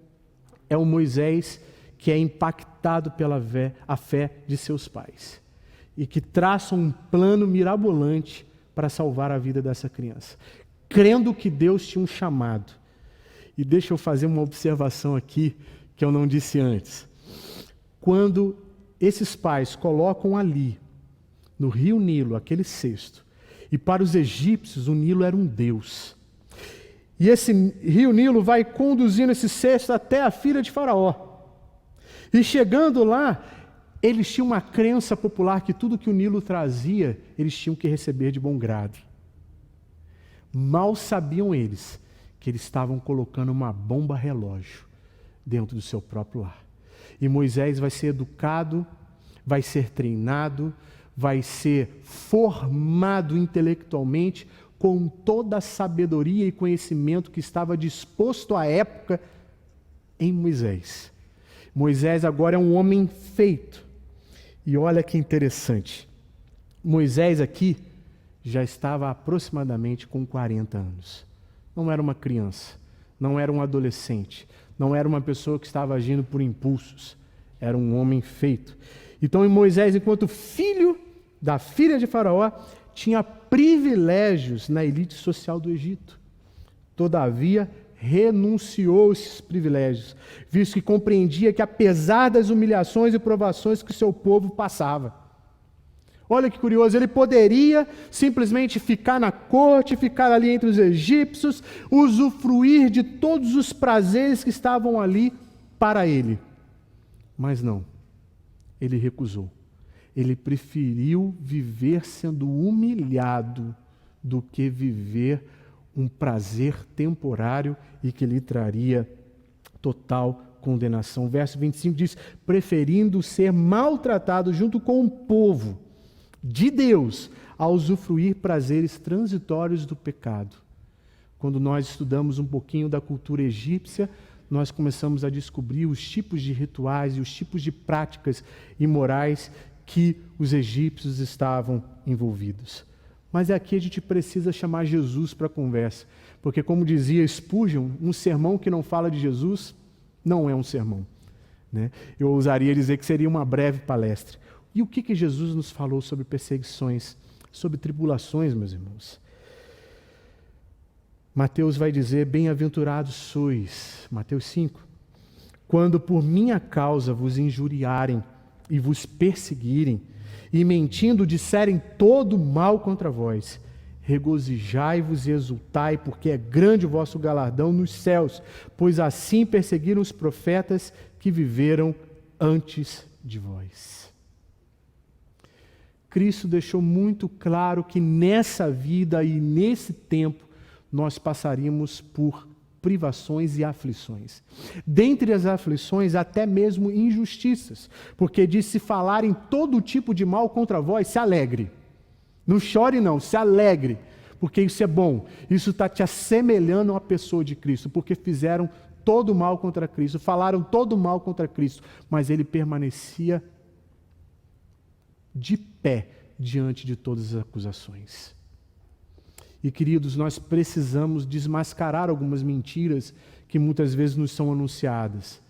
é o Moisés que é impactado pela fé de seus pais e que traça um plano mirabolante para salvar a vida dessa criança, crendo que Deus tinha um chamado. E deixa eu fazer uma observação aqui que eu não disse antes. Quando esses pais colocam ali, no rio Nilo, aquele cesto, e para os egípcios o Nilo era um deus. E esse rio Nilo vai conduzindo esse cesto até a filha de Faraó. E chegando lá, eles tinham uma crença popular que tudo que o Nilo trazia, eles tinham que receber de bom grado. Mal sabiam eles que eles estavam colocando uma bomba relógio dentro do seu próprio lar. E Moisés vai ser educado, vai ser treinado, vai ser formado intelectualmente com toda a sabedoria e conhecimento que estava disposto à época em Moisés. Moisés agora é um homem feito. E olha que interessante. Moisés aqui já estava aproximadamente com 40 anos. Não era uma criança, não era um adolescente, não era uma pessoa que estava agindo por impulsos. Era um homem feito. Então, Moisés, enquanto filho da filha de Faraó, tinha privilégios na elite social do Egito. Todavia, renunciou a esses privilégios, visto que compreendia que, apesar das humilhações e provações que o seu povo passava, olha que curioso, ele poderia simplesmente ficar na corte, ficar ali entre os egípcios, usufruir de todos os prazeres que estavam ali para ele. Mas não, ele recusou. Ele preferiu viver sendo humilhado do que viver um prazer temporário e que lhe traria total condenação. O verso 25 diz: preferindo ser maltratado junto com o povo de Deus, a usufruir prazeres transitórios do pecado. Quando nós estudamos um pouquinho da cultura egípcia, nós começamos a descobrir os tipos de rituais e os tipos de práticas imorais que os egípcios estavam envolvidos. Mas aqui a gente precisa chamar Jesus para a conversa, porque, como dizia Spurgeon, um sermão que não fala de Jesus não é um sermão, né? Eu ousaria dizer que seria uma breve palestra. E o que Jesus nos falou sobre perseguições, sobre tribulações, meus irmãos? Mateus vai dizer: bem-aventurados sois, Mateus 5, quando por minha causa vos injuriarem e vos perseguirem, e mentindo disserem todo mal contra vós, regozijai-vos e exultai, porque é grande o vosso galardão nos céus, pois assim perseguiram os profetas que viveram antes de vós. Cristo deixou muito claro que nessa vida e nesse tempo nós passaríamos por privações e aflições. Dentre as aflições, até mesmo injustiças, porque diz: se falarem todo tipo de mal contra vós, se alegre. Não chore não, se alegre, porque isso é bom. Isso está te assemelhando à pessoa de Cristo, porque fizeram todo mal contra Cristo, falaram todo mal contra Cristo, mas ele permanecia de pé diante de todas as acusações. E, queridos, nós precisamos desmascarar algumas mentiras que muitas vezes nos são anunciadas.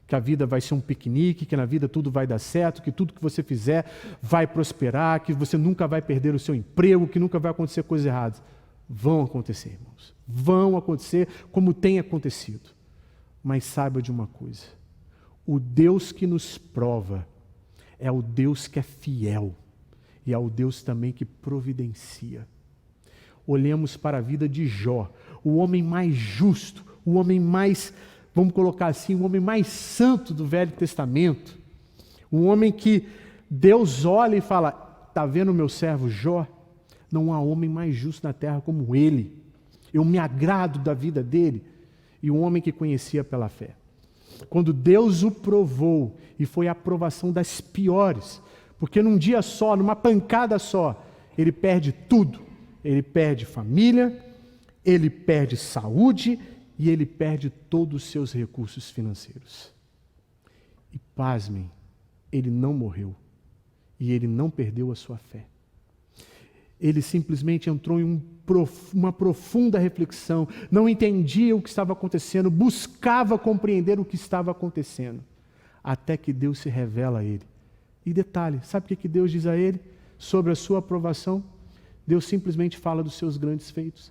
Que a vida vai ser um piquenique, que na vida tudo vai dar certo, que tudo que você fizer vai prosperar, que você nunca vai perder o seu emprego, que nunca vai acontecer coisas erradas. Vão acontecer, irmãos. Vão acontecer como tem acontecido. Mas saiba de uma coisa. O Deus que nos prova é o Deus que é fiel. E é o Deus também que providencia. Olhemos para a vida de Jó, o homem mais justo, o homem mais, vamos colocar assim, o homem mais santo do Velho Testamento. Um homem que Deus olha e fala, está vendo o meu servo Jó? Não há homem mais justo na terra como ele. Eu me agrado da vida dele. E um homem que conhecia pela fé. Quando Deus o provou, e foi a provação das piores, porque num dia só, numa pancada só, ele perde tudo. Ele perde família, ele perde saúde e ele perde todos os seus recursos financeiros. E pasmem, ele não morreu e ele não perdeu a sua fé. Ele simplesmente entrou em uma profunda reflexão, não entendia o que estava acontecendo, buscava compreender o que estava acontecendo, até que Deus se revela a ele. E detalhe, sabe o que Deus diz a ele sobre a sua aprovação? Deus simplesmente fala dos seus grandes feitos.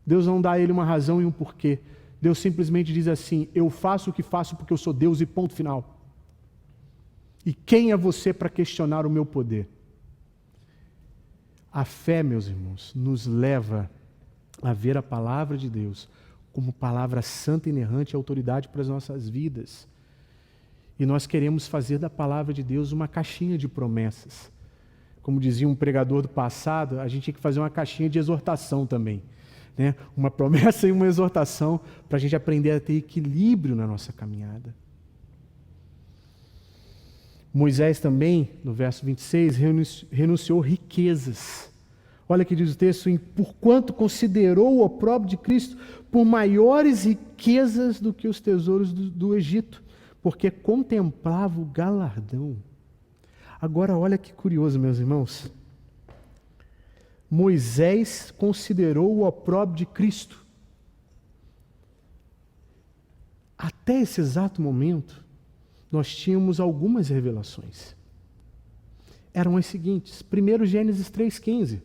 Deus não dá a ele uma razão e um porquê. Deus simplesmente diz assim, eu faço o que faço porque eu sou Deus e ponto final. E quem é você para questionar o meu poder? A fé, meus irmãos, nos leva a ver a palavra de Deus como palavra santa, inerrante e autoridade para as nossas vidas. E nós queremos fazer da palavra de Deus uma caixinha de promessas. Como dizia um pregador do passado, a gente tinha que fazer uma caixinha de exortação também. Né? Uma promessa e uma exortação para a gente aprender a ter equilíbrio na nossa caminhada. Moisés também, no verso 26, renunciou riquezas. Olha que diz o texto, porquanto considerou o opróbrio de Cristo por maiores riquezas do que os tesouros do Egito, porque contemplava o galardão. Agora, olha que curioso, meus irmãos. Moisés considerou o opróbrio de Cristo. Até esse exato momento, nós tínhamos algumas revelações. Eram as seguintes. Primeiro, Gênesis 3,15,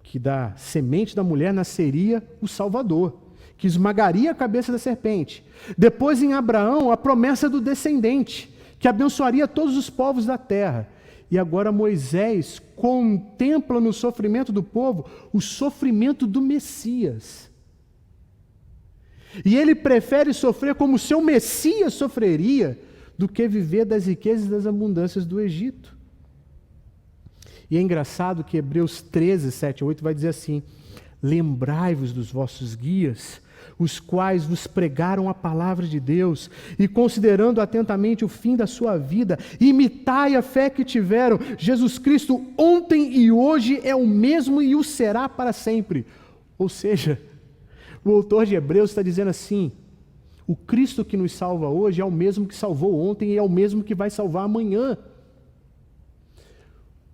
que da semente da mulher nasceria o Salvador, que esmagaria a cabeça da serpente. Depois, em Abraão, a promessa do descendente, que abençoaria todos os povos da terra. E agora Moisés contempla no sofrimento do povo o sofrimento do Messias. E ele prefere sofrer como seu Messias sofreria do que viver das riquezas e das abundâncias do Egito. E é engraçado que Hebreus 13, 7 a 8 vai dizer assim, lembrai-vos dos vossos guias, os quais vos pregaram a palavra de Deus, e considerando atentamente o fim da sua vida, imitai a fé que tiveram. Jesus Cristo ontem e hoje é o mesmo e o será para sempre. Ou seja, o autor de Hebreus está dizendo assim, o Cristo que nos salva hoje é o mesmo que salvou ontem e é o mesmo que vai salvar amanhã.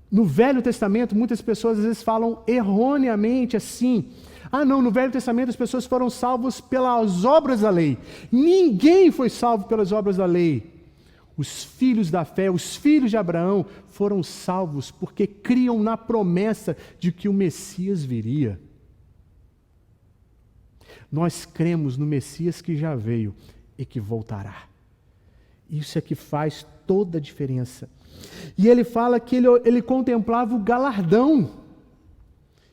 No Velho Testamento, muitas pessoas às vezes falam erroneamente assim, no Velho Testamento as pessoas foram salvas pelas obras da lei. Ninguém foi salvo pelas obras da lei. Os filhos da fé, os filhos de Abraão, foram salvos porque criam na promessa de que o Messias viria. Nós cremos no Messias que já veio e que voltará. Isso é que faz toda a diferença. E ele fala que ele contemplava o galardão.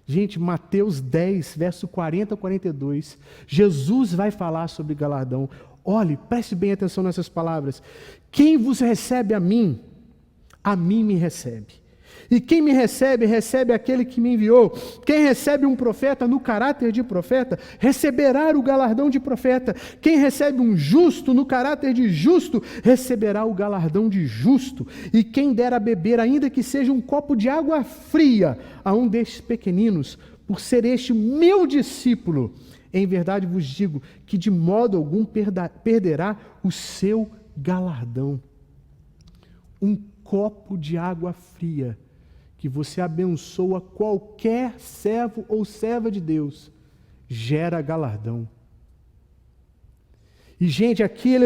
Gente, Mateus 10, verso 40 a 42, Jesus vai falar sobre galardão. Olhe, preste bem atenção nessas palavras. Quem vos recebe a mim me recebe. E quem me recebe, recebe aquele que me enviou. Quem recebe um profeta no caráter de profeta, receberá o galardão de profeta. Quem recebe um justo no caráter de justo, receberá o galardão de justo. E quem der a beber, ainda que seja um copo de água fria, a um destes pequeninos, por ser este meu discípulo, Em verdade vos digo que de modo algum perderá o seu galardão. Um copo de água fria que você abençoa qualquer servo ou serva de Deus, gera galardão. E, gente, aqui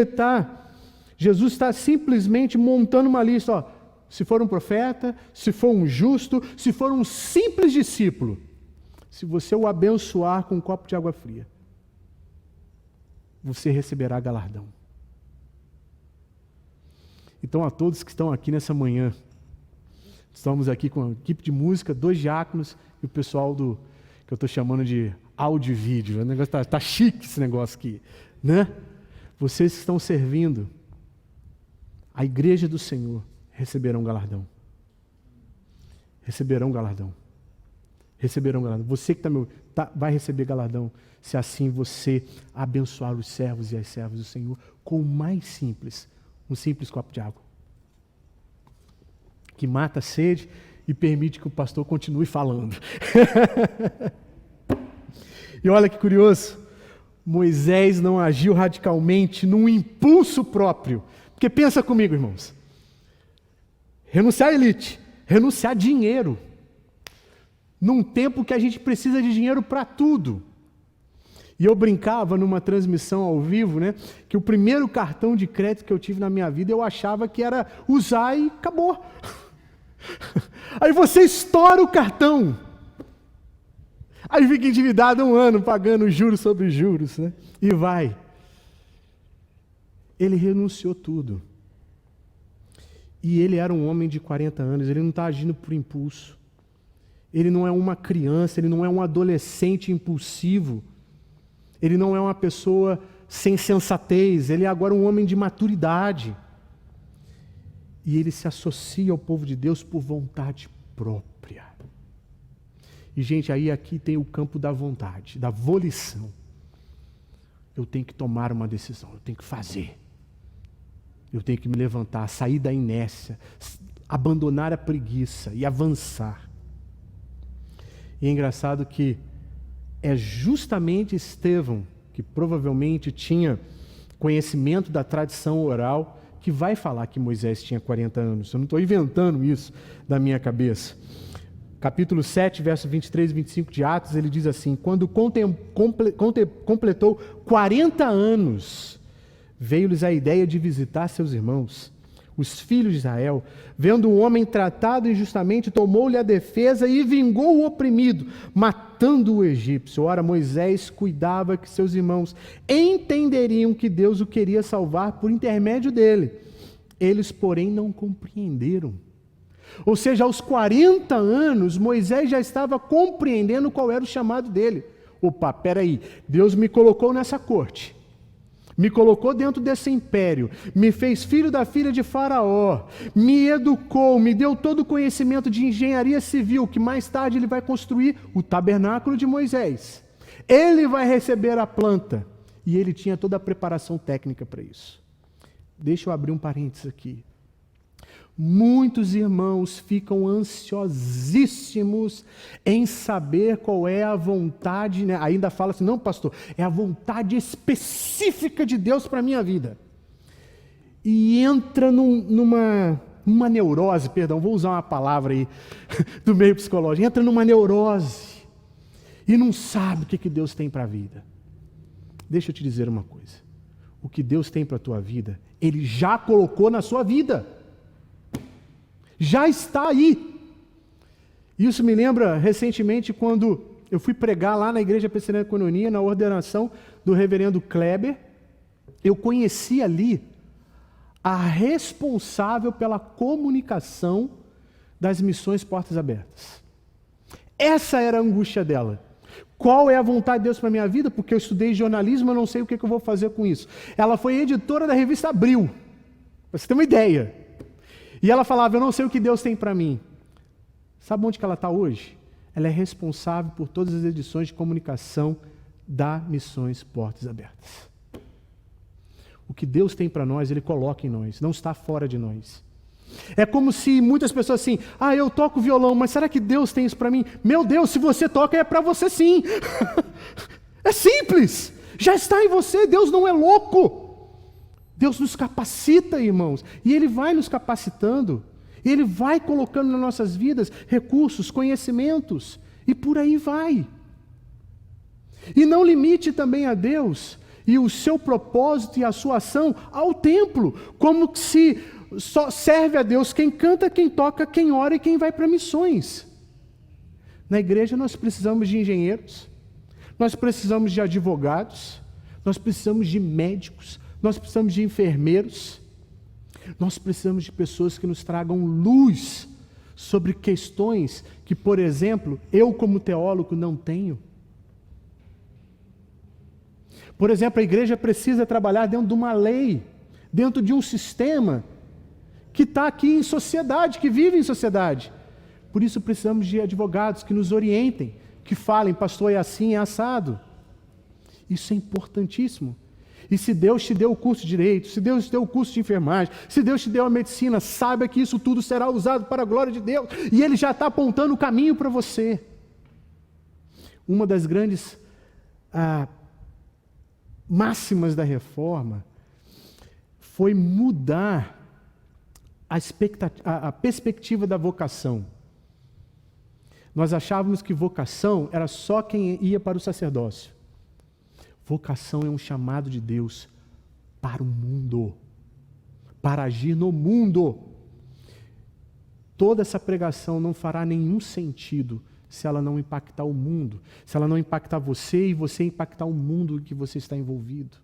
Jesus está simplesmente montando uma lista, ó, se for um profeta, se for um justo, se for um simples discípulo, se você o abençoar com um copo de água fria, você receberá galardão. Então, a todos que estão aqui nessa manhã, estamos aqui com a equipe de música, 2 diáconos e o pessoal que eu estou chamando de áudio e vídeo. O negócio tá chique esse negócio aqui, né? Vocês que estão servindo a igreja do Senhor receberão galardão. Receberão galardão. Receberão galardão. Você que vai receber galardão se assim você abençoar os servos e as servas do Senhor com o mais simples, um simples copo de água, que mata a sede e permite que o pastor continue falando. E olha que curioso, Moisés não agiu radicalmente num impulso próprio. Porque pensa comigo, irmãos, renunciar à elite, renunciar a dinheiro, num tempo que a gente precisa de dinheiro para tudo. E eu brincava numa transmissão ao vivo, né, que o primeiro cartão de crédito que eu tive na minha vida, eu achava que era usar e acabou. Aí você estoura o cartão. Aí fica endividado 1 ano, pagando juros sobre juros, né? E vai. Ele renunciou tudo. E ele era um homem de 40 anos, ele não está agindo por impulso. Ele não é uma criança, ele não é um adolescente impulsivo. Ele não é uma pessoa sem sensatez, ele é agora um homem de maturidade. E ele se associa ao povo de Deus por vontade própria. E, gente, aí aqui tem o campo da vontade, da volição. Eu tenho que tomar uma decisão, eu tenho que fazer. Eu tenho que me levantar, sair da inércia, abandonar a preguiça e avançar. E é engraçado que é justamente Estevão, que provavelmente tinha conhecimento da tradição oral, que vai falar que Moisés tinha 40 anos. Eu não estou inventando isso da minha cabeça. Capítulo 7, verso 23 e 25 de Atos, ele diz assim: quando completou 40 anos, veio-lhes a ideia de visitar seus irmãos, os filhos de Israel. Vendo um homem tratado injustamente, tomou-lhe a defesa e vingou o oprimido, matando o egípcio. Ora, Moisés cuidava que seus irmãos entenderiam que Deus o queria salvar por intermédio dele. Eles, porém, não compreenderam. Ou seja, aos 40 anos, Moisés já estava compreendendo qual era o chamado dele. Opa, peraí, Deus me colocou nessa corte, me colocou dentro desse império, me fez filho da filha de Faraó, me educou, me deu todo o conhecimento de engenharia civil, que mais tarde ele vai construir o tabernáculo de Moisés. Ele vai receber a planta, e ele tinha toda a preparação técnica para isso. Deixa eu abrir um parênteses aqui. Muitos irmãos ficam ansiosíssimos em saber qual é a vontade, né? Ainda fala assim, não, pastor, é a vontade específica de Deus para a minha vida. E entra numa neurose, vou usar uma palavra aí do meio psicológico, entra numa neurose e não sabe o que Deus tem para a vida. Deixa eu te dizer uma coisa, o que Deus tem para a tua vida, Ele já colocou na sua vida. Já está aí. Isso me lembra recentemente quando eu fui pregar lá na Igreja Presbiteriana Coinonia, na ordenação do reverendo Kleber. Eu conheci ali a responsável pela comunicação das missões Portas Abertas. Essa era a angústia dela. Qual é a vontade de Deus para a minha vida? Porque eu estudei jornalismo, eu não sei o que eu vou fazer com isso. Ela foi editora da revista Abril, para você ter uma ideia. E ela falava, eu não sei o que Deus tem para mim. Sabe onde que ela está hoje? Ela é responsável por todas as edições de comunicação da Missões Portas Abertas. O que Deus tem para nós, Ele coloca em nós, não está fora de nós. É como se muitas pessoas assim, eu toco violão, mas será que Deus tem isso para mim? Meu Deus, se você toca é para você sim. É simples, já está em você, Deus não é louco. Deus nos capacita, irmãos, e Ele vai nos capacitando, Ele vai colocando nas nossas vidas recursos, conhecimentos, e por aí vai. E não limite também a Deus e o seu propósito e a sua ação ao templo, como se só serve a Deus quem canta, quem toca, quem ora e quem vai para missões. Na igreja nós precisamos de engenheiros, nós precisamos de advogados, nós precisamos de médicos, nós precisamos de enfermeiros, nós precisamos de pessoas que nos tragam luz sobre questões que, por exemplo, eu como teólogo não tenho. Por exemplo, a igreja precisa trabalhar dentro de uma lei, dentro de um sistema que está aqui em sociedade, que vive em sociedade. Por isso precisamos de advogados que nos orientem, que falem, pastor, é assim, é assado. Isso é importantíssimo. E se Deus te deu o curso de direito, se Deus te deu o curso de enfermagem, se Deus te deu a medicina, saiba que isso tudo será usado para a glória de Deus. E Ele já está apontando o caminho para você. Uma das grandes máximas da reforma foi mudar a perspectiva da vocação. Nós achávamos que vocação era só quem ia para o sacerdócio. Vocação é um chamado de Deus para o mundo, para agir no mundo. Toda essa pregação não fará nenhum sentido se ela não impactar o mundo, se ela não impactar você e você impactar o mundo em que você está envolvido.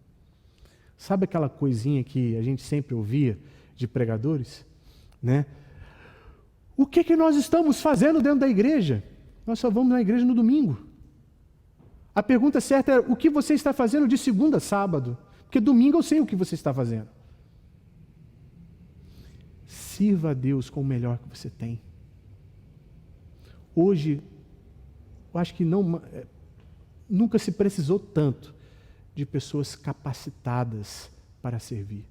Sabe aquela coisinha que a gente sempre ouvia de pregadores? Né? O que nós estamos fazendo dentro da igreja? Nós só vamos na igreja no domingo. A pergunta certa é, o que você está fazendo de segunda a sábado? Porque domingo eu sei o que você está fazendo. Sirva a Deus com o melhor que você tem. Hoje, eu acho que nunca se precisou tanto de pessoas capacitadas para servir.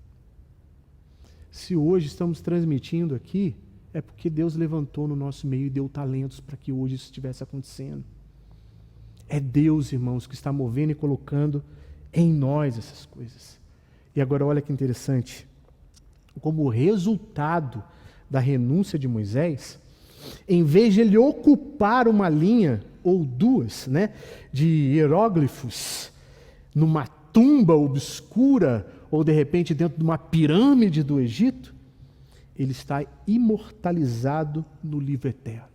Se hoje estamos transmitindo aqui, é porque Deus levantou no nosso meio e deu talentos para que hoje isso estivesse acontecendo. É Deus, irmãos, que está movendo e colocando em nós essas coisas. E agora olha que interessante. Como resultado da renúncia de Moisés, em vez de ele ocupar uma linha ou duas, né, de hieróglifos numa tumba obscura ou de repente dentro de uma pirâmide do Egito, ele está imortalizado no livro eterno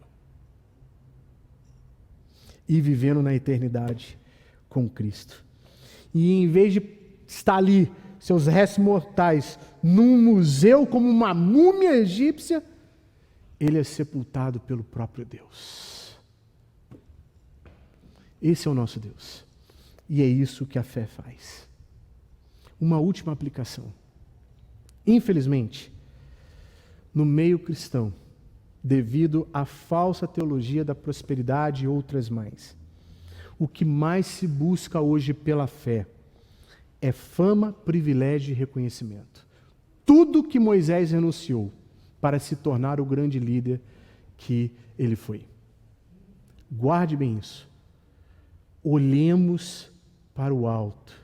e vivendo na eternidade com Cristo. E em vez de estar ali, seus restos mortais, num museu como uma múmia egípcia, ele é sepultado pelo próprio Deus. Esse é o nosso Deus. E é isso que a fé faz. Uma última aplicação. Infelizmente, no meio cristão, devido à falsa teologia da prosperidade e outras mais, o que mais se busca hoje pela fé é fama, privilégio e reconhecimento. Tudo que Moisés renunciou para se tornar o grande líder que ele foi. Guarde bem isso. Olhemos para o alto.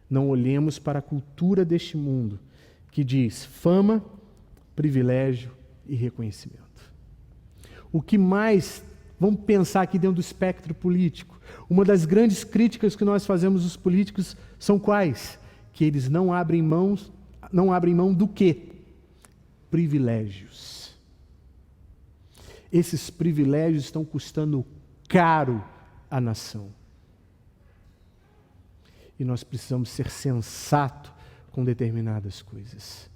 Não olhemos para a cultura deste mundo, que diz fama, privilégio e reconhecimento. O que mais, vamos pensar aqui dentro do espectro político, uma das grandes críticas que nós fazemos aos políticos são quais? Que eles não abrem mão do quê? Privilégios. Esses privilégios estão custando caro à nação. E nós precisamos ser sensatos com determinadas coisas.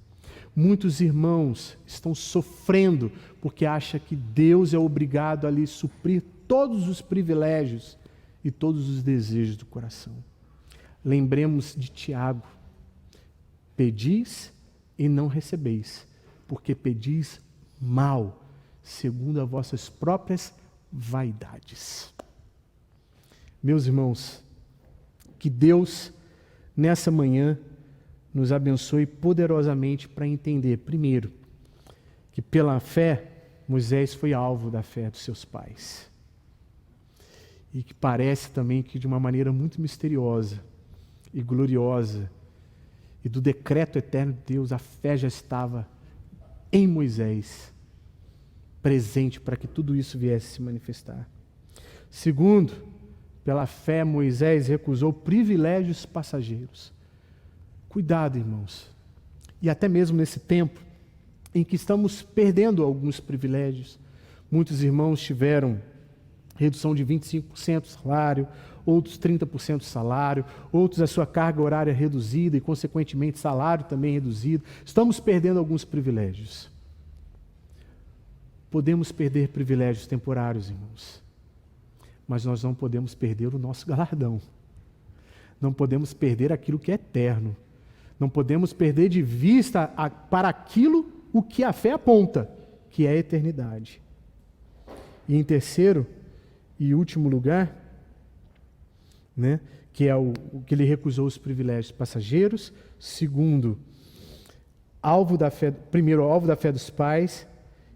Muitos irmãos estão sofrendo porque acham que Deus é obrigado a lhes suprir todos os privilégios e todos os desejos do coração. Lembremos de Tiago. Pedis e não recebeis, porque pedis mal, segundo as vossas próprias vaidades. Meus irmãos, que Deus, nessa manhã, nos abençoe poderosamente para entender, primeiro, que pela fé, Moisés foi alvo da fé dos seus pais. e que parece também que de uma maneira muito misteriosa e gloriosa, e do decreto eterno de Deus, a fé já estava em Moisés, presente para que tudo isso viesse se manifestar. Segundo, pela fé Moisés recusou privilégios passageiros. Cuidado, irmãos. E até mesmo nesse tempo em que estamos perdendo alguns privilégios, muitos irmãos tiveram redução de 25% do salário, outros 30% do salário, outros a sua carga horária reduzida e, consequentemente, salário também reduzido. Estamos perdendo alguns privilégios. Podemos perder privilégios temporários, irmãos, mas nós não podemos perder o nosso galardão. Não podemos perder aquilo que é eterno. Não podemos perder de vista para aquilo o que a fé aponta, que é a eternidade. E em terceiro e último lugar, né, que é o que ele recusou os privilégios passageiros. Segundo, alvo da fé, primeiro, alvo da fé dos pais,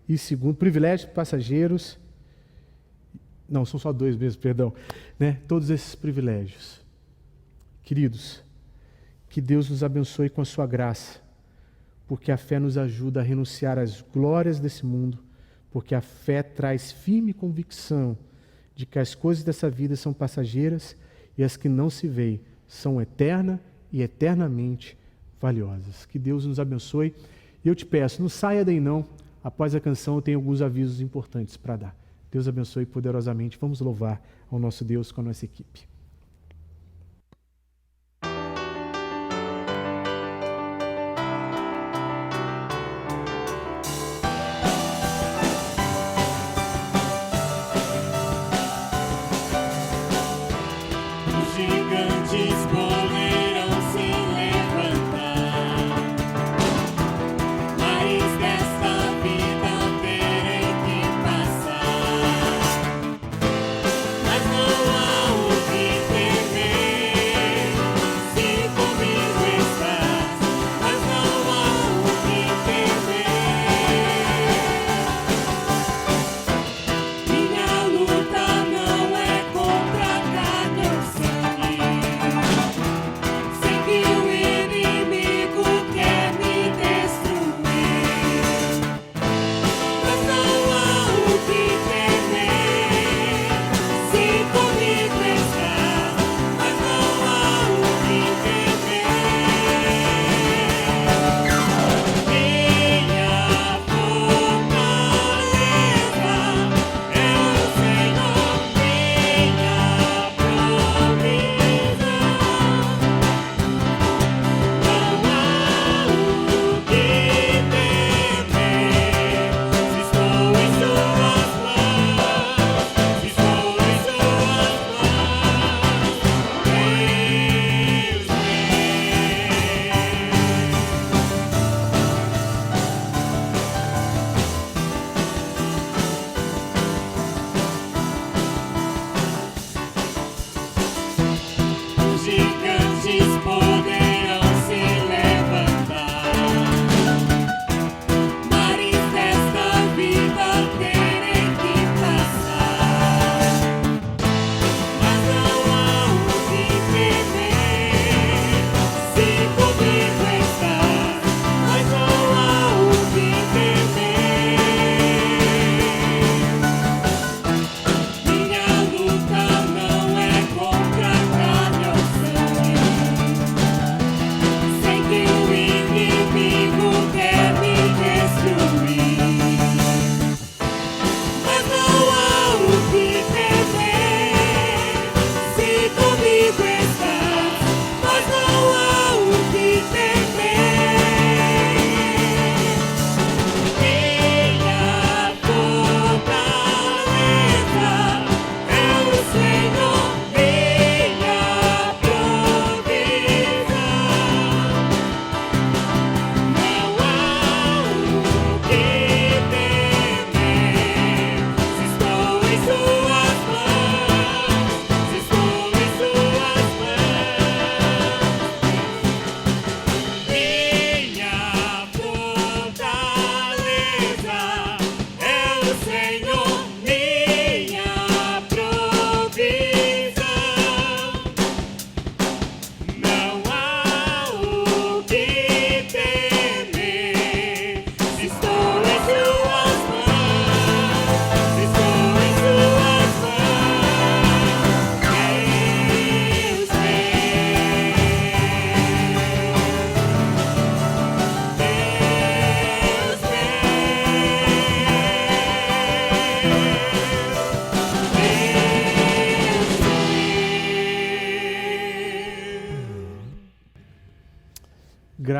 e segundo, privilégios passageiros. Não, são só dois mesmo, perdão, né? Todos esses privilégios. Queridos, que Deus nos abençoe com a sua graça, porque a fé nos ajuda a renunciar às glórias desse mundo, porque a fé traz firme convicção de que as coisas dessa vida são passageiras e as que não se veem são eternas e eternamente valiosas. Que Deus nos abençoe. E eu te peço, não saia daí não. Após a canção eu tenho alguns avisos importantes para dar. Deus abençoe poderosamente. Vamos louvar ao nosso Deus com a nossa equipe. Os gigantes poderão se levantar, mas desta vida terei que passar. Mas não há o que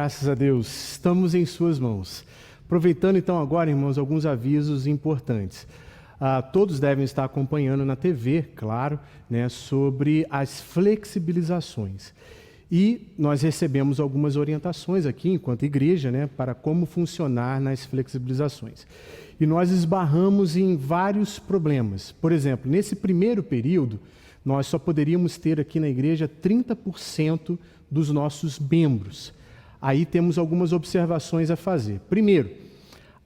Graças a Deus, estamos em suas mãos. Aproveitando então agora, irmãos, alguns avisos importantes. Todos devem estar acompanhando na TV, claro, né, sobre as flexibilizações. E nós recebemos algumas orientações aqui, enquanto igreja, né, para como funcionar nas flexibilizações. E nós esbarramos em vários problemas. Por exemplo, nesse primeiro período, nós só poderíamos ter aqui na igreja 30% dos nossos membros. Aí temos algumas observações a fazer. Primeiro,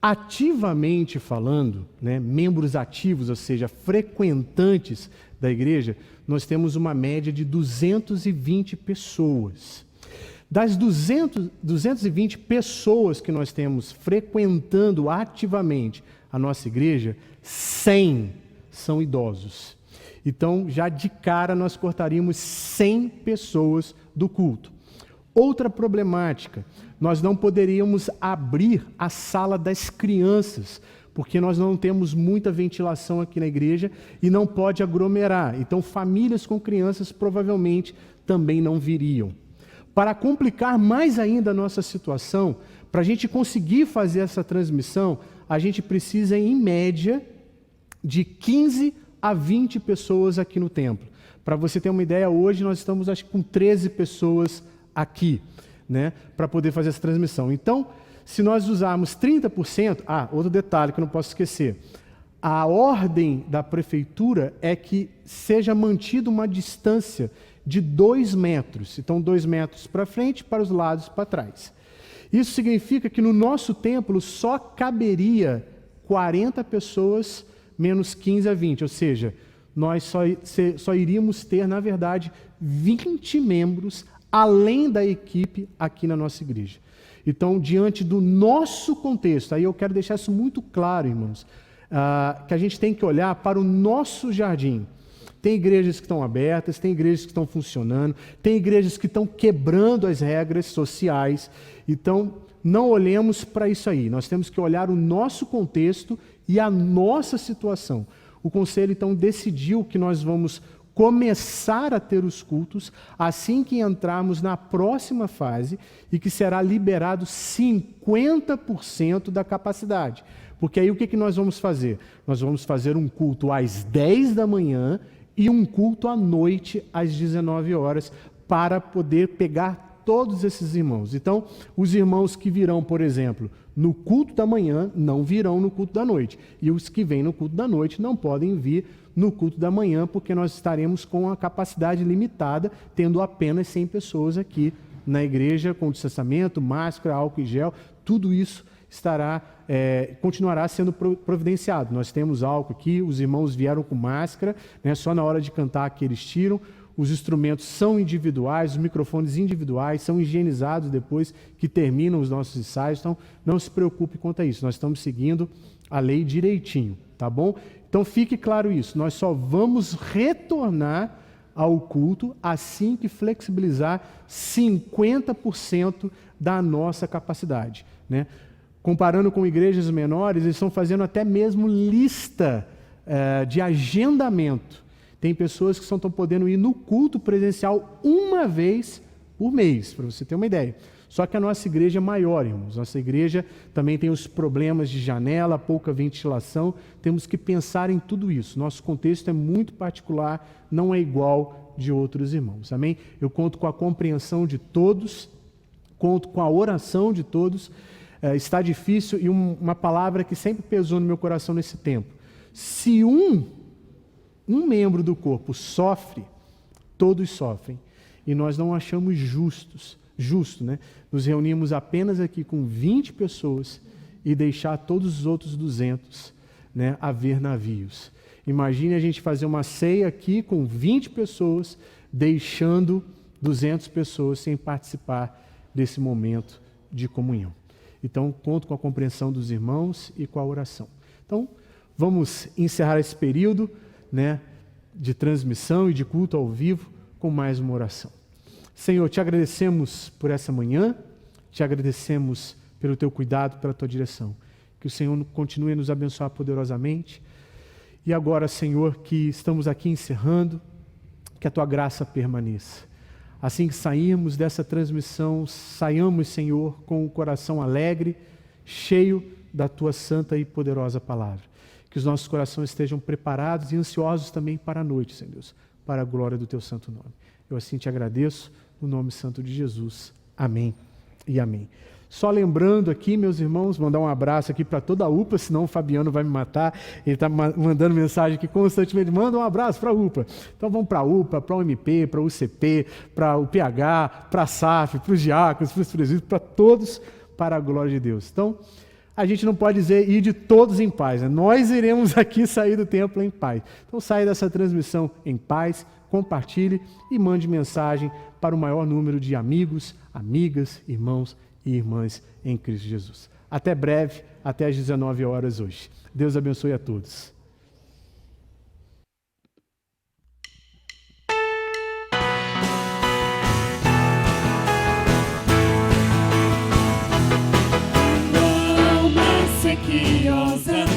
ativamente falando, né, membros ativos, ou seja, frequentantes da igreja, nós temos uma média de 220 pessoas. Das 220 pessoas que nós temos frequentando ativamente a nossa igreja, 100 são idosos. Então, já de cara, nós cortaríamos 100 pessoas do culto. Outra problemática, nós não poderíamos abrir a sala das crianças, porque nós não temos muita ventilação aqui na igreja e não pode aglomerar. Então, famílias com crianças provavelmente também não viriam. Para complicar mais ainda a nossa situação, para a gente conseguir fazer essa transmissão, a gente precisa, em média, de 15 a 20 pessoas aqui no templo. Para você ter uma ideia, hoje nós estamos acho que com 13 pessoas aqui, né, para poder fazer essa transmissão. Então, se nós usarmos 30%, outro detalhe que eu não posso esquecer, a ordem da prefeitura é que seja mantida uma distância de 2 metros. Então, 2 metros para frente, para os lados, para trás. Isso significa que no nosso templo só caberia 40 pessoas menos 15 a 20, ou seja, nós só iríamos ter, na verdade, 20 membros além da equipe aqui na nossa igreja. Então, diante do nosso contexto, aí eu quero deixar isso muito claro, irmãos, que a gente tem que olhar para o nosso jardim. Tem igrejas que estão abertas, tem igrejas que estão funcionando, tem igrejas que estão quebrando as regras sociais. Então, não olhemos para isso aí. Nós temos que olhar o nosso contexto e a nossa situação. O conselho, então, decidiu que nós vamos começar a ter os cultos assim que entrarmos na próxima fase e que será liberado 50% da capacidade. Porque aí o que nós vamos fazer? Nós vamos fazer um culto às 10 da manhã e um culto à noite às 19 horas para poder pegar todos esses irmãos. Então, os irmãos que virão, por exemplo, no culto da manhã, não virão no culto da noite. E os que vêm no culto da noite não podem vir no culto da manhã, porque nós estaremos com a capacidade limitada, tendo apenas 100 pessoas aqui na igreja, com distanciamento, máscara, álcool e gel, tudo isso continuará sendo providenciado. Nós temos álcool aqui, os irmãos vieram com máscara, né, só na hora de cantar que eles tiram. Os instrumentos são individuais, os microfones individuais, são higienizados depois que terminam os nossos ensaios. Então, não se preocupe quanto a isso. Nós estamos seguindo a lei direitinho, tá bom? Então, fique claro isso. Nós só vamos retornar ao culto assim que flexibilizar 50% da nossa capacidade, né? Comparando com igrejas menores, eles estão fazendo até mesmo lista de agendamento. Tem pessoas que só estão podendo ir no culto presencial uma vez por mês, para você ter uma ideia. Só que a nossa igreja é maior, irmãos. Nossa igreja também tem os problemas de janela, pouca ventilação. Temos que pensar em tudo isso. Nosso contexto é muito particular, não é igual de outros irmãos. Amém? Eu conto com a compreensão de todos, conto com a oração de todos. Está difícil e uma palavra que sempre pesou no meu coração nesse tempo. Se um membro do corpo sofre, todos sofrem. E nós não achamos justo, né? Nos reunimos apenas aqui com 20 pessoas e deixar todos os outros 200, né, a ver navios. Imagine a gente fazer uma ceia aqui com 20 pessoas, deixando 200 pessoas sem participar desse momento de comunhão. Então, conto com a compreensão dos irmãos e com a oração. Então, vamos encerrar esse período, né, de transmissão e de culto ao vivo com mais uma oração. Senhor, te agradecemos por essa manhã, te agradecemos pelo teu cuidado, pela tua direção. Que o Senhor continue a nos abençoar poderosamente. E agora, Senhor, que estamos aqui encerrando, que a tua graça permaneça. Assim que sairmos dessa transmissão, saiamos, Senhor, com o coração alegre, cheio da Tua santa e poderosa palavra. Que os nossos corações estejam preparados e ansiosos também para a noite, Senhor Deus, para a glória do Teu santo nome. Eu assim te agradeço, no nome santo de Jesus. Amém e amém. Só lembrando aqui, meus irmãos, mandar um abraço aqui para toda a UPA, senão o Fabiano vai me matar. Ele está mandando mensagem aqui constantemente. Manda um abraço para a UPA. Então vamos para a UPA, para o MP, para o UCP, para o PH, para a SAF, para os diáconos, para os presbíteros, para todos, para a glória de Deus. Então, a gente não pode dizer ir de todos em paz, né? Nós iremos aqui sair do templo em paz. Então saia dessa transmissão em paz, compartilhe e mande mensagem para o maior número de amigos, amigas, irmãos e irmãs em Cristo Jesus. Até breve, até às 19 horas hoje. Deus abençoe a todos. Sequiosa